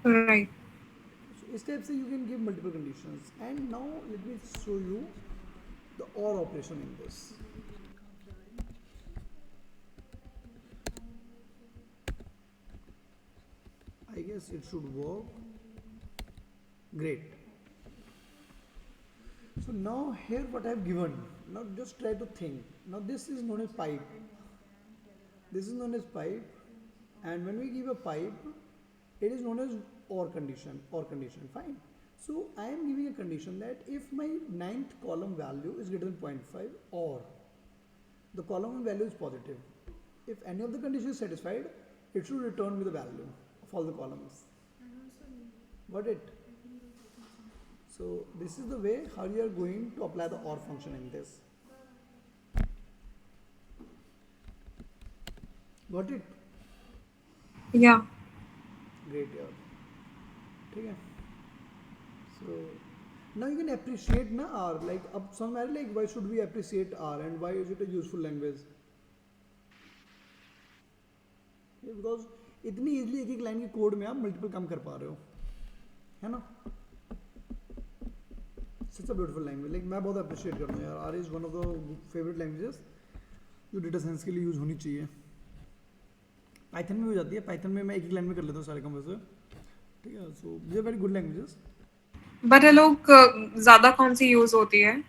Right. So इस type से you can give multiple conditions. And now let me show you the OR operation in this. I guess it should work. Great. So now here what I have given. Now just try to think. Now this is known as pipe. This is known as pipe, and when we give a pipe, it is known as OR condition. OR condition. Fine. So I am giving a condition that if my ninth column value is greater than 0.5 or the column value is positive, if any of the conditions is satisfied, it should return me the value of all the columns. Got it? So this is the way how you are going to apply the OR function in this. Got it? Yeah. Great, yeah. Okay. So now you can appreciate na R. Like up somewhere like why should we appreciate R and why is it a useful language? Yeah, because इतनी easily एक एक line के code में आप multiple काम कर पा रहे हो, है ना? Such a beautiful language. Like मैं बहुत appreciate करता हूँ यार. R is one of the favorite languages जो डेटा साइंस के लिए यूज होनी चाहिए. पाइथन में भी हो जाती है. पाइथन में मैं एक एक लाइन में कर लेता हूँ सारे काम वैसे. ठीक है. So these are very good languages. But ये लोग ज्यादा कौन सी यूज होती है?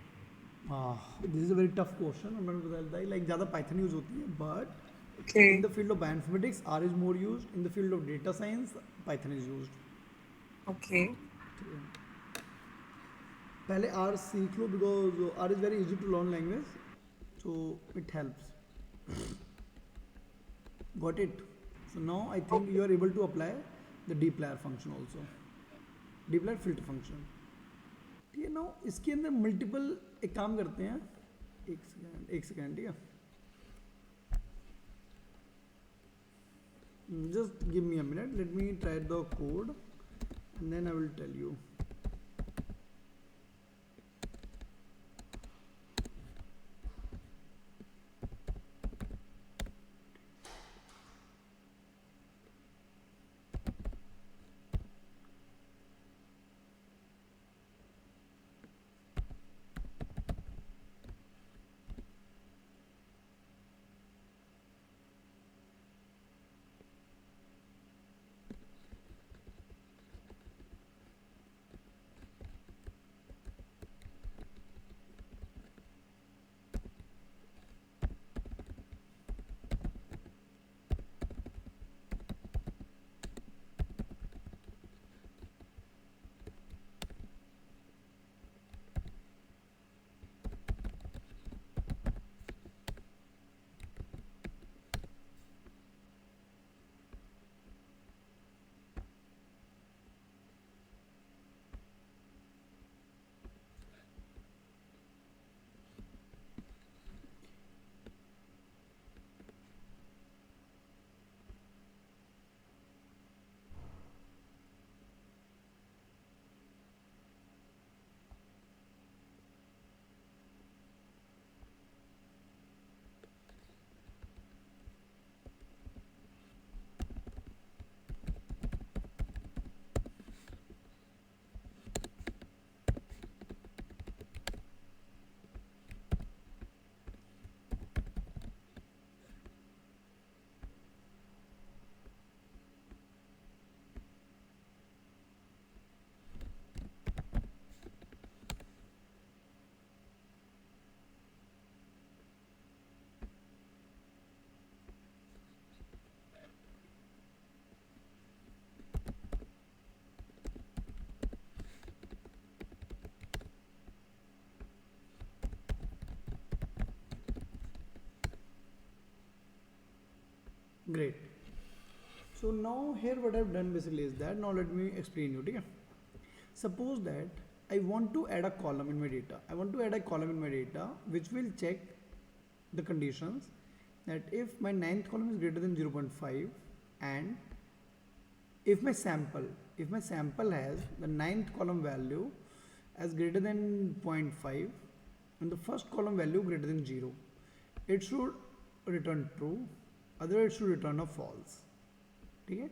This is a very tough question. I'm not going to tell like ज़्यादा Python यूज होती है, but Okay. in the field of bioinformatics, R is more used. In the field of data science, Python is used. Okay. पहले R सीख लो because R is very easy to learn language, so it helps. Got it? So now I think you are able to apply the dplyr function also. dplyr filter function. ठीक है. now इसके अंदर multiple एक काम करते हैं. एक second ठीक है. Just give me a minute. Let me try the code and then I will tell you. Great. So now here what I've done basically is that now let me explain you. Okay? Suppose that I want to add a column in my data. I want to add a column in my data which will check the conditions that if my ninth column is greater than 0.5 and if my sample has the ninth column value as greater than 0.5 and the first column value greater than 0, it should return true, otherwise it should return a false. ठीक है.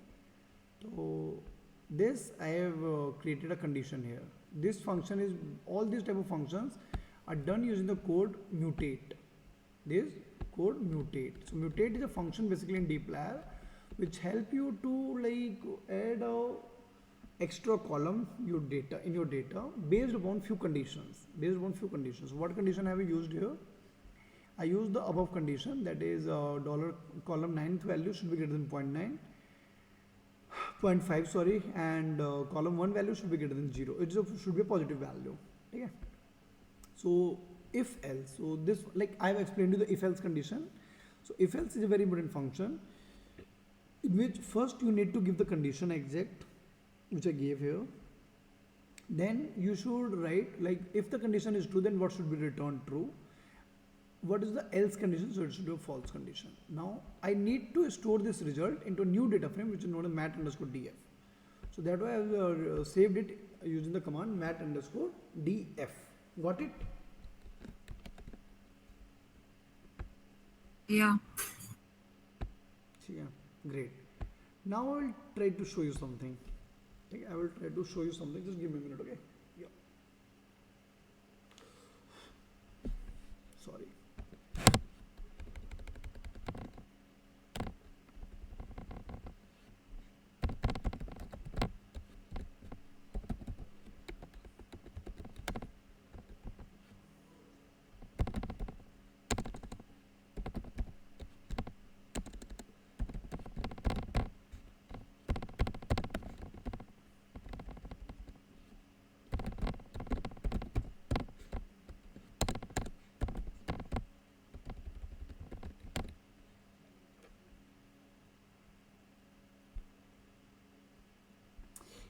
तो this I have created a condition here. This function is, all these type of functions are done using the code mutate. This code mutate. So mutate is a function basically in dplyr which help you to like add a extra column your data in your data based upon few conditions. What condition have I used here? I used the above condition, that is dollar column 9th value should be greater than 0.5 sorry, and column 1 value should be greater than 0. It should be a positive value. Okay. So if else, so this, like I have explained you the if else condition. So if else is a very important function in which first you need to give the condition exact which I gave here. Then you should write like if the condition is true, then what should be returned true. What is the else condition? So it should be a false condition. Now I need to store this result into a new data frame which is known as mat_df. So that way I have saved it using the command mat_df. Got it? Yeah. Yeah, great. Now I will try to show you something. Okay, I will try to show you something. Just give me a minute, okay? Yeah. Sorry.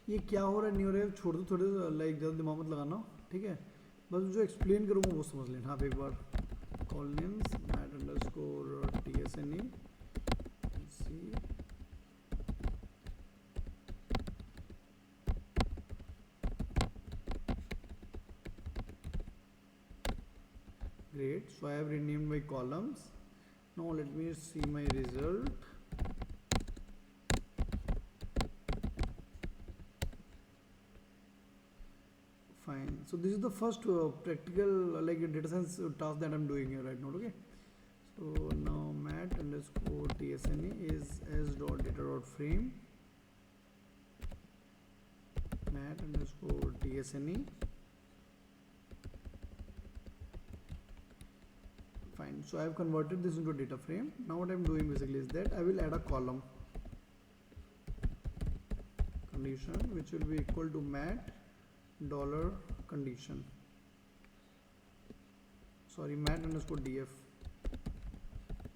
ये क्या हो रहा है नहीं हो रहा है छोड़ दो, थोड़े लाइक ज़्यादा दिमाग मत लगाना, ठीक है? बस जो एक्सप्लेन करूँगा वो समझ लेना आप एक बार. कॉलिन्स mat_tsne see. Great. So I have renamed my columns. Now let me see my result. Fine. So this is the first practical like data science task that I'm doing here right now. Okay. So now mat_tsne is as.data.frame. mat_tsne. Fine. So I have converted this into a data frame. Now what I'm doing basically is that I will add a column condition which will be equal to mat dollar condition. Sorry, mat_df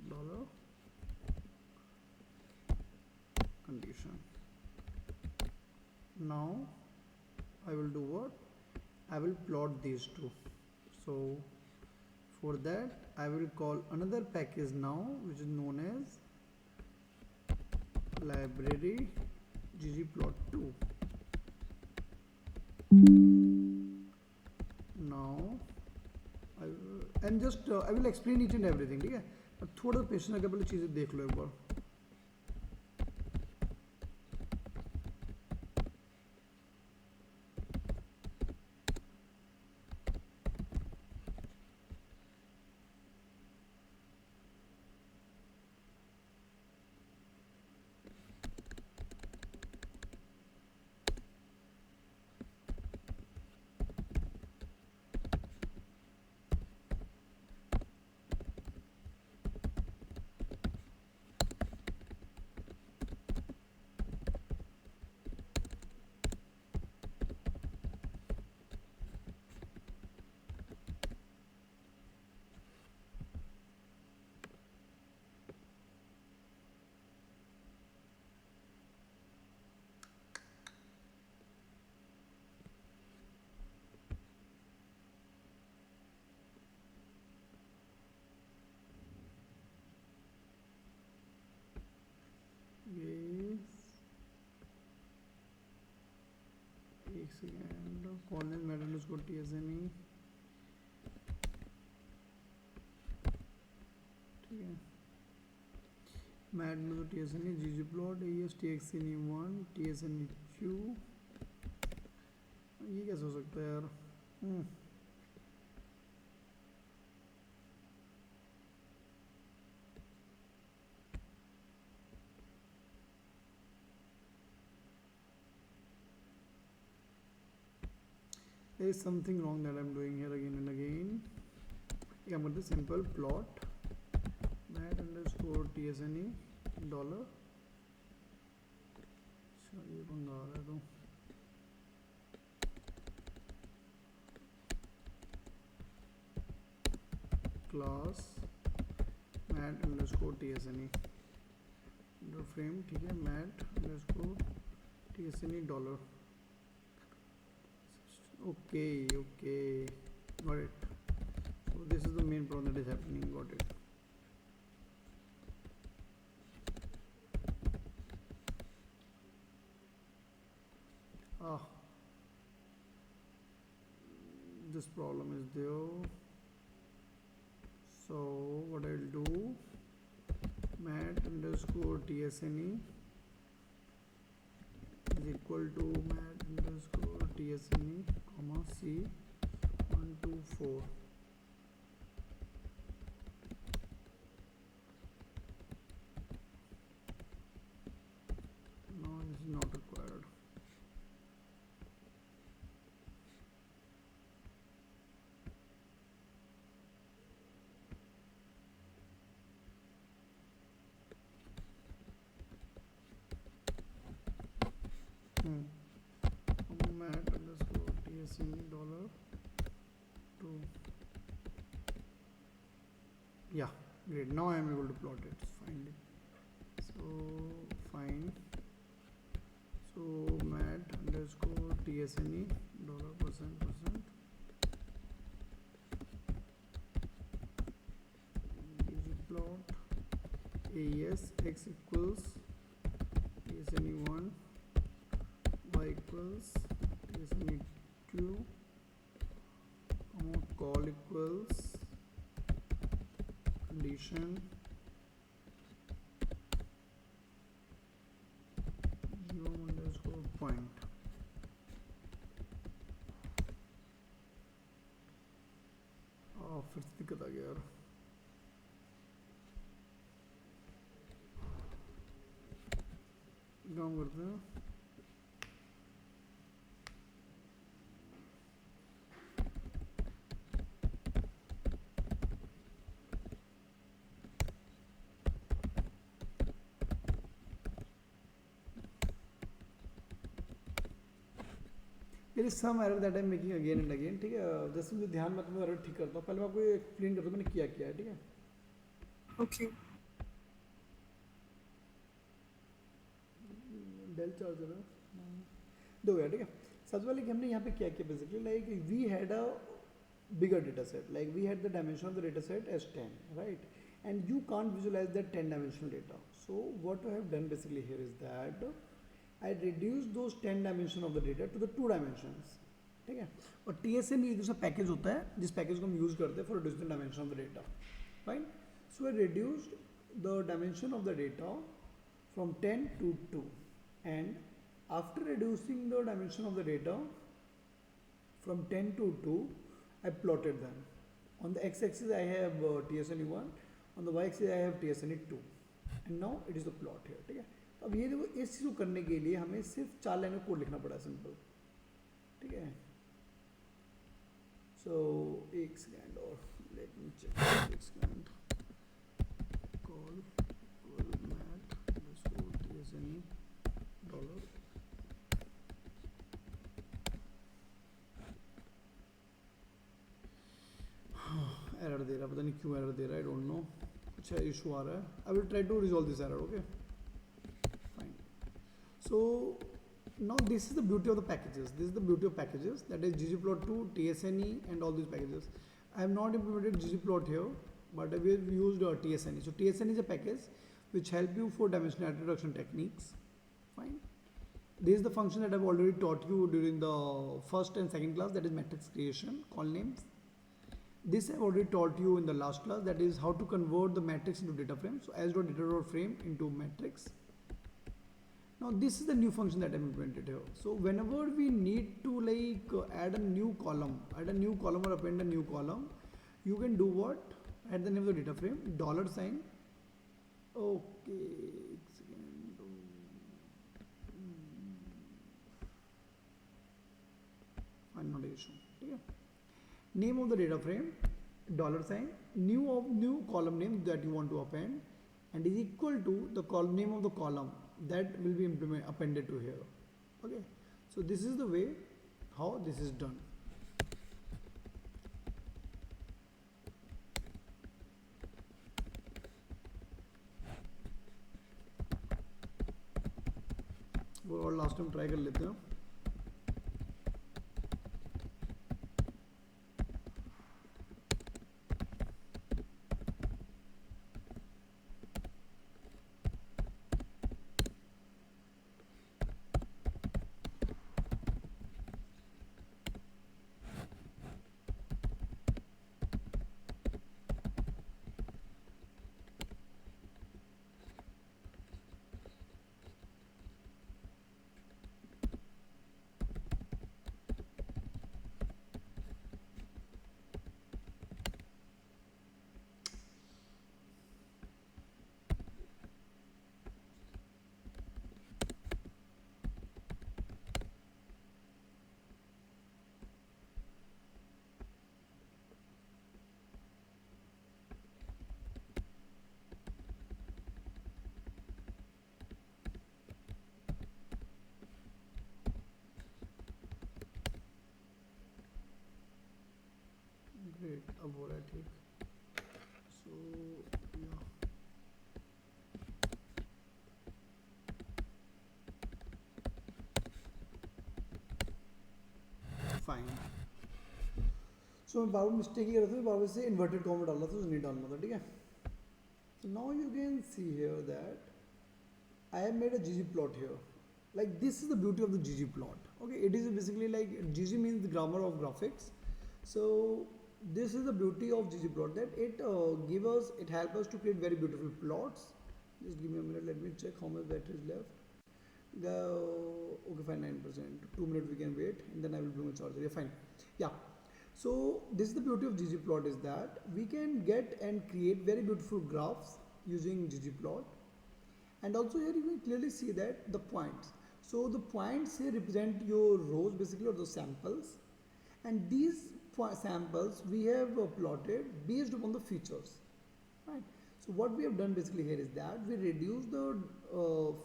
dollar condition. Now I will do what? I will plot these two. So for that I will call another package now which is known as library ggplot2. Now I will explain each and everything, ठीक है? अब थोड़ा patience लगा, पहले चीजें देख लो एक बार. एक सेकेंड. Collins mat_tsne. ठीक है. मैट में तो tsne ggplot as tsne1 tsne2 ये कैसे हो सकता है यार? There is something wrong that I'm doing here again and again. Yeah, but the simple plot mat underscore tsne dollar. अच्छा ये पंगा आ रहा है तो class mat underscore tsne frame, ठीक है, mat underscore tsne dollar. Okay, got it. So this is the main problem that is happening. Got it. This problem is there. So what I'll do, mat underscore tsne is equal to mat underscore tsne comma c 124. No, this is not required. Mat underscore tsne dollar 2. Yeah, great. Now I am able to plot it finally. So fine. So mat underscore tsne dollar percent Ggplot as x equals tsne1 y equals tsne2 call equals condition 0 underscore point. फिर से दिक्कत आ गया यार. काम करते हैं. There is some error that I am making again and again. ठीक है, जैसे मुझे ध्यान में तो मैं एरर ठीक करता हूँ. पहले मैं आपको एक्सप्लेन करता हूँ मैंने क्या किया है. ठीक है, Okay. डेल चार्जर है दो यार. ठीक है, सबसे पहले कि हमने यहाँ पे क्या किया basically, like we had a bigger data set, like we had the dimension of the data set as 10, right? And you can't visualize that 10 dimensional data. So what I have done basically here is that I reduced those 10 dimension of the data to the 2 dimensions. ठीक है, और TSN एक दूसरा package होता है जिस package को हम यूज करते हैं for reducing the dimension of the data. Fine. So I reduced the dimension of the data from 10 to 2, and after reducing the dimension of the data from 10 to 2, I plotted them. On the x-axis I have tsne1, on the y-axis I have tsne2, and now it is the plot here. ठीक है, अब ये देखो इस चीज़ को करने के लिए हमें सिर्फ 4 लाइन में कोड लिखना पड़ा, सिंपल. ठीक है, सो एक सेकेंड और लेट मी चेक. एक second. Call mat tsne dollar. Error दे रहा है, पता नहीं क्यों एरर दे रहा है, आई डोंट नो, कुछ इशू आ रहा है. I will try to resolve this error. Okay, fine. So now this is the beauty of the packages. This is the beauty of packages, that is ggplot2, tsne and all these packages. I have not implemented ggplot here, but we have used tsne. So tsne is a package which help you for dimensionality reduction techniques. Fine. This is the function that I have already taught you during the first and second class, that is matrix creation, call names. This I've already taught you in the last class, that is how to convert the matrix into data frame. So as.data.frame into matrix. Now this is the new function that I implemented here. So whenever we need to add a new column or append a new column, you can do what? Add the name of the data frame, $sign. Okay, fine, not an issue. Okay. Name of the data frame, $sign, new column name that you want to append, and is equal to the column name of the column that will be appended to here. Okay, so this is the way how this is done. वो और last time try कर लेते हैं. Great, अब हो रहा है ठीक. So yeah. Fine. So मैं बार मिस्टेक ये करता था, बार से इन्वर्टेड कॉमा डाला था, नहीं डालना था, ठीक है. So now you can see here that I have made a ggplot here. Like this is the beauty of the ggplot. Okay, it is basically like gg means the grammar of graphics. So this is the beauty of ggplot, that it helps us to create very beautiful plots. Just give me a minute, let me check how much battery is left. Okay, fine, 9%. 2 minutes we can wait, and then I will bring a charger. Yeah, fine. Yeah. So this is the beauty of ggplot, is that we can get and create very beautiful graphs using ggplot. And also here you can clearly see that the points. So the points here represent your rows basically, or the samples. And these samples we have plotted based upon the features. Right. So what we have done basically here is that we reduce the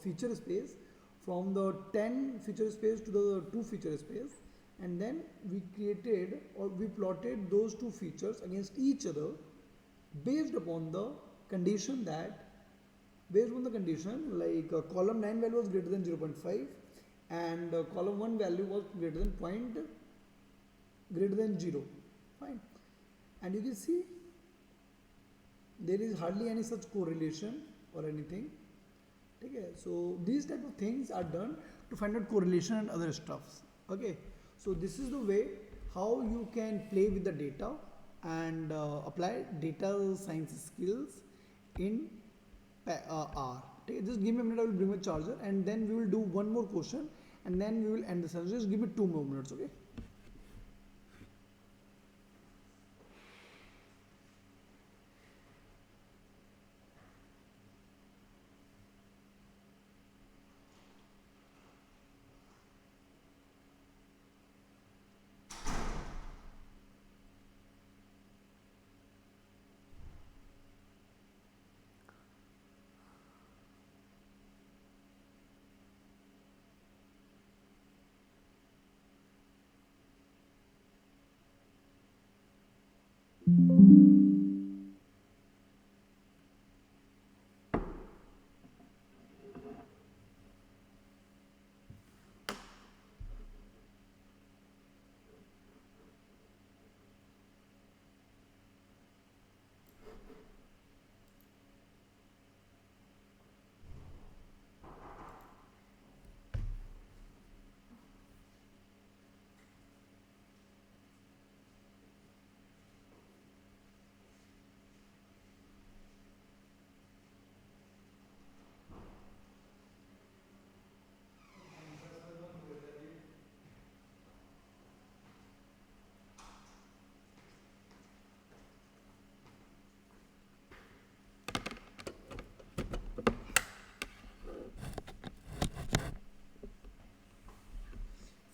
feature space from the 10 feature space to the 2 feature space, and then we created or we plotted those two features against each other based upon the condition like column 9 value was greater than 0.5 and column 1 value was greater than 0. Fine. And you can see there is hardly any such correlation or anything. Okay, so these type of things are done to find out correlation and other stuffs. Okay, so this is the way how you can play with the data and apply data science skills in R. Okay, just give me a minute, I will bring my charger and then we will do one more question and then we will end the session. Just give me 2 more minutes, okay?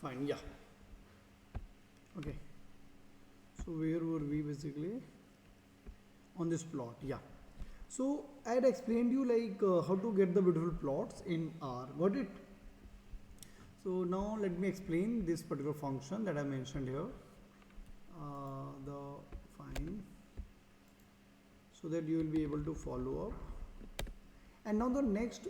fine, yeah. Okay, so where were we basically? On this plot, yeah. So I had explained you like how to get the beautiful plots in R. Got it? So now let me explain this particular function that I mentioned here. The fine, so that you will be able to follow up. And now the next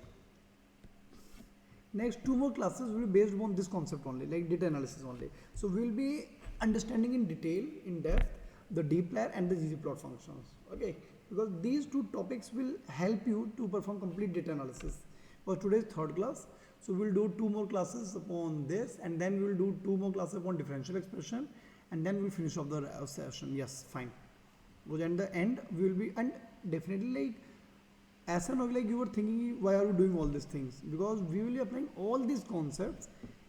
two more classes will be based on this concept only, like data analysis only. So we will be understanding in detail, in depth, the dplyr and the ggplot functions. Okay, because these two topics will help you to perform complete data analysis. For today's third class, so we'll do 2 more classes upon this, and then we'll do 2 more classes upon differential expression, and then we'll finish off the session. Yes, fine. Because at the end we will be, and definitely like ऐसा ना हो like you were thinking why are you doing all these things, because we will be applying all these concepts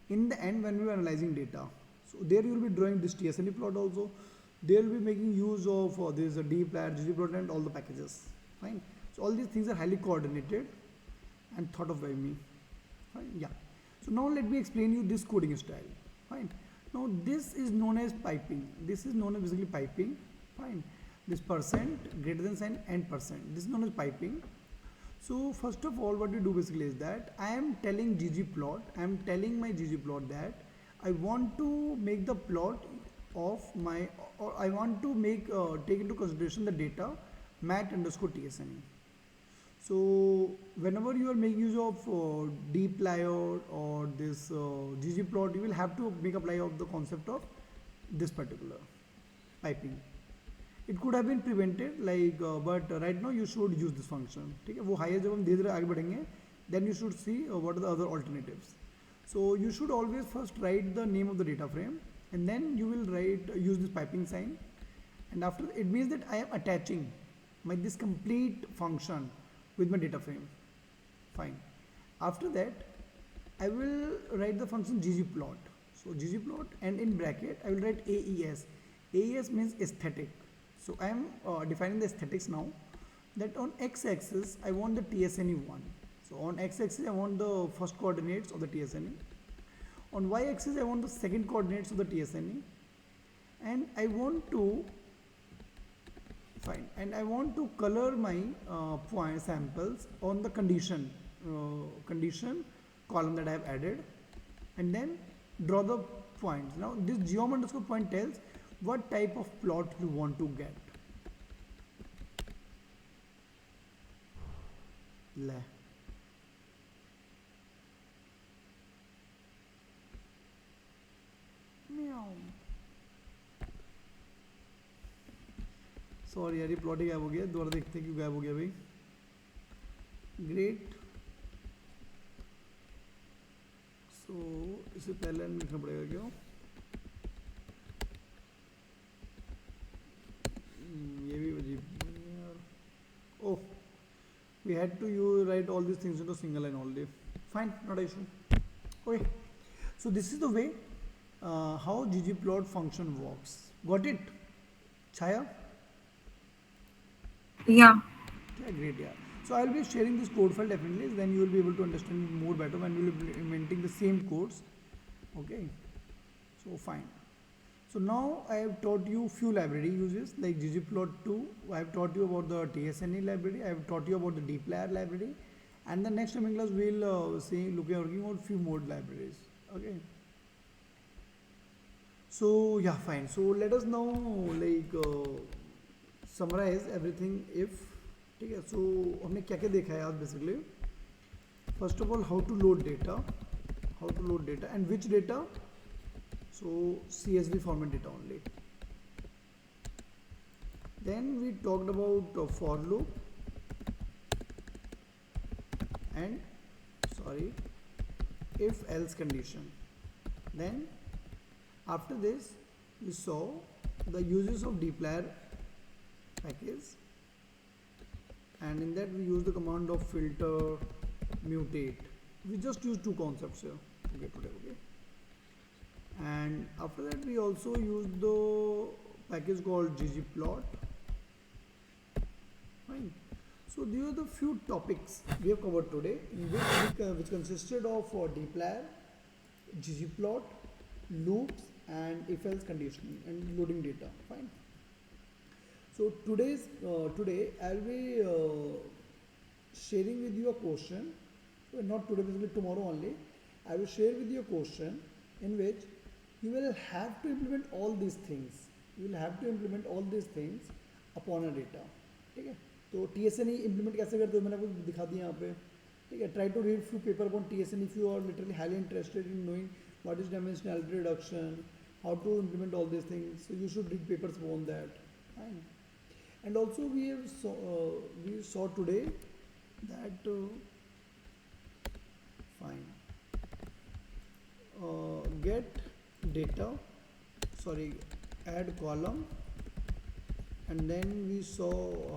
in the end when we are analyzing data. So there you will be drawing this tsne plot also, they will be making use of this dplyr, ggplot and all the packages. Fine. So all these things are highly coordinated and thought of by me. Fine. Yeah. So now let me explain you this coding style. Fine. Now this is known as piping. This is known as basically piping. Fine. This percent greater than sign and percent. This is known as piping. So first of all, what we do basically is that I am telling ggplot, I am telling my ggplot that I want to make the plot of my, or I want to make take into consideration the data mat underscore tsne. So whenever you are making use of dplyr or this ggplot, you will have to make apply of the concept of this particular piping. It could have been prevented like but right now you should use this function. ठीक है, वो higher जब हम धीरे धीरे आगे बढ़ेंगे, then you should see what are the other alternatives. So you should always first write the name of the data frame, and then you will use this piping sign, and after it means that I am attaching this complete function with my data frame. Fine. After that I will write the function ggplot. So ggplot, and in bracket I will write AES. AES means aesthetic. So I am defining the aesthetics now, that on x-axis I want the tsne1. So on x-axis I want the first coordinates of the tsne. On y-axis I want the second coordinates of the tsne, and I want to color my point samples on the condition column that I have added, and then draw the points. Now this geom underscore point tells what type of plot you want to get. Meow. Sorry यार, ये plot ही गायब हो गया, दोबारा देखते हैं क्यों गायब हो गया भाई. ग्रेट. सो इसे पहले लिखना पड़ेगा क्यों? ये भी अजीब यार. ओह, we had to write all these things into single line only. Fine, not an issue. Okay, so this is the way how ggplot function works. Got it, Chaya? Yeah. Yeah, great. Yeah, so I will be sharing this code file definitely, then you will be able to understand it more better when we will be implementing the same codes. Okay, so fine. So now I have taught you few library uses like ggplot2. I have taught you about the tsne library. I have taught you about the dplyr library, and the next coming class we will working on few more libraries. Okay. So yeah, fine. So let us now like summarize everything. If ठीक है, so हमने क्या क्या देखा है आज basically. First of all, how to load data, and which data. So CSV format data only. Then we talked about for loop and if else condition. Then after this we saw the uses of dplyr package, and in that we use the command of filter, mutate. We just use two concepts here. Okay. And after that we also use the package called ggplot. Fine. So these are the few topics we have covered today, in which consisted of dplyr, ggplot, loops and if else conditioning and loading data. Fine. So today I'll be sharing with you a question. Not today, basically tomorrow only. I will share with you a question in which you will have to implement all these things. You will have to implement all these things upon a data. ठीक है? तो TSNE implement कैसे करते हो मैंने आपको दिखा दिया यहाँ पे. ठीक है? Try to read few paper upon TSNE if you are literally highly interested in knowing what is dimensionality reduction, how to implement all these things. So you should read papers upon that. Fine. And also we saw today that fine. Get data, sorry, add column, and then we saw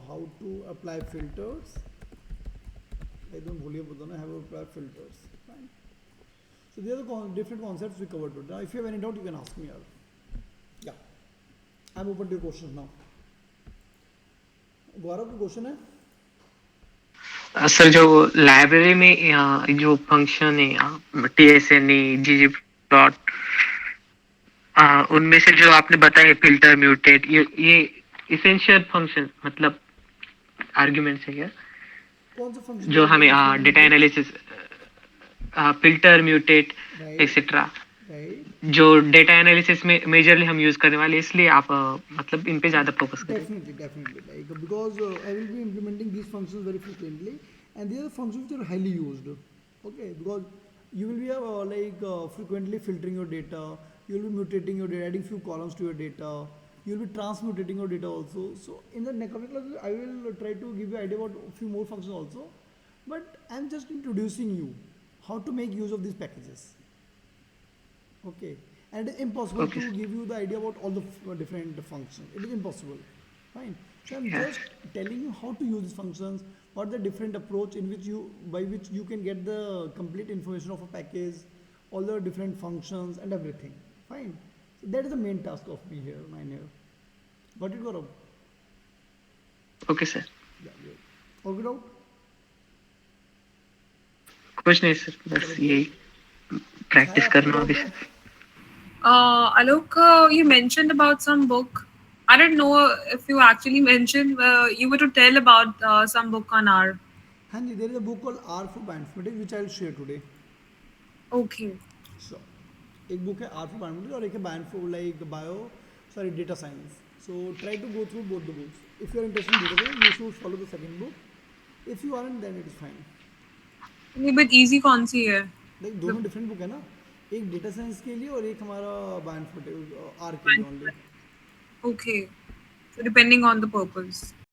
how to apply filters. I don't believe I have to apply filters. Fine. So these are the different concepts we covered today. Now, if you have any doubt, you can ask me. Yeah, I'm open to your questions now. गौरव को question है. Sir जो library में जो function है TSNE, Ggplot, उनमें से जो आपने बताया फिल्टर, म्यूटेट, ये इसेंशियल फंक्शन मतलब आर्ग्यूमेंट्स है क्या? कौन सा फंक्शन जो हमें data analysis, filter, mutate etcetera, जो डेटा एनालिसिस में मेजरली हम यूज करने वाले, इसलिए आप मतलब इन पे ज्यादा फोकस करें. Definitely, like because I will be implementing these functions very frequently, and these are the functions which are highly used. Okay, because you will be frequently filtering your data, you will be mutating your data, adding few columns to your data, you will be transmutating your data also. So in the next couple classes, I will try to give you idea about a few more functions also, but I am just introducing you how to make use of these packages. Okay, and it is impossible to give you the idea about all the different functions. It is impossible. Fine. So I'm just telling you how to use these functions, what the different approach in which by which you can get the complete information of a package, all the different functions and everything. Fine. So that is the main task of me here, mine here. Got it, Gaurav? Okay, sir. Yeah, good. All good out? कुछ नहीं sir, बस यही practice करना अभी. Alok, you mentioned about some book. I don't know if you actually mentioned, you were to tell about some book on R. Hanji, there is a book called R for Bioinformatics which I will share today. Okay. Sure. एक book है R for Bioinformatics और एक है data science. So try to go through both the books. If you are interested in data science, you should follow the second book. If you aren't, then it is fine. नहीं, but easy कौन सी है? Like दोनों different book है ना, एक data science के लिए और एक हमारा Bioinformatics R के लिए only. Okay. So depending on the purpose.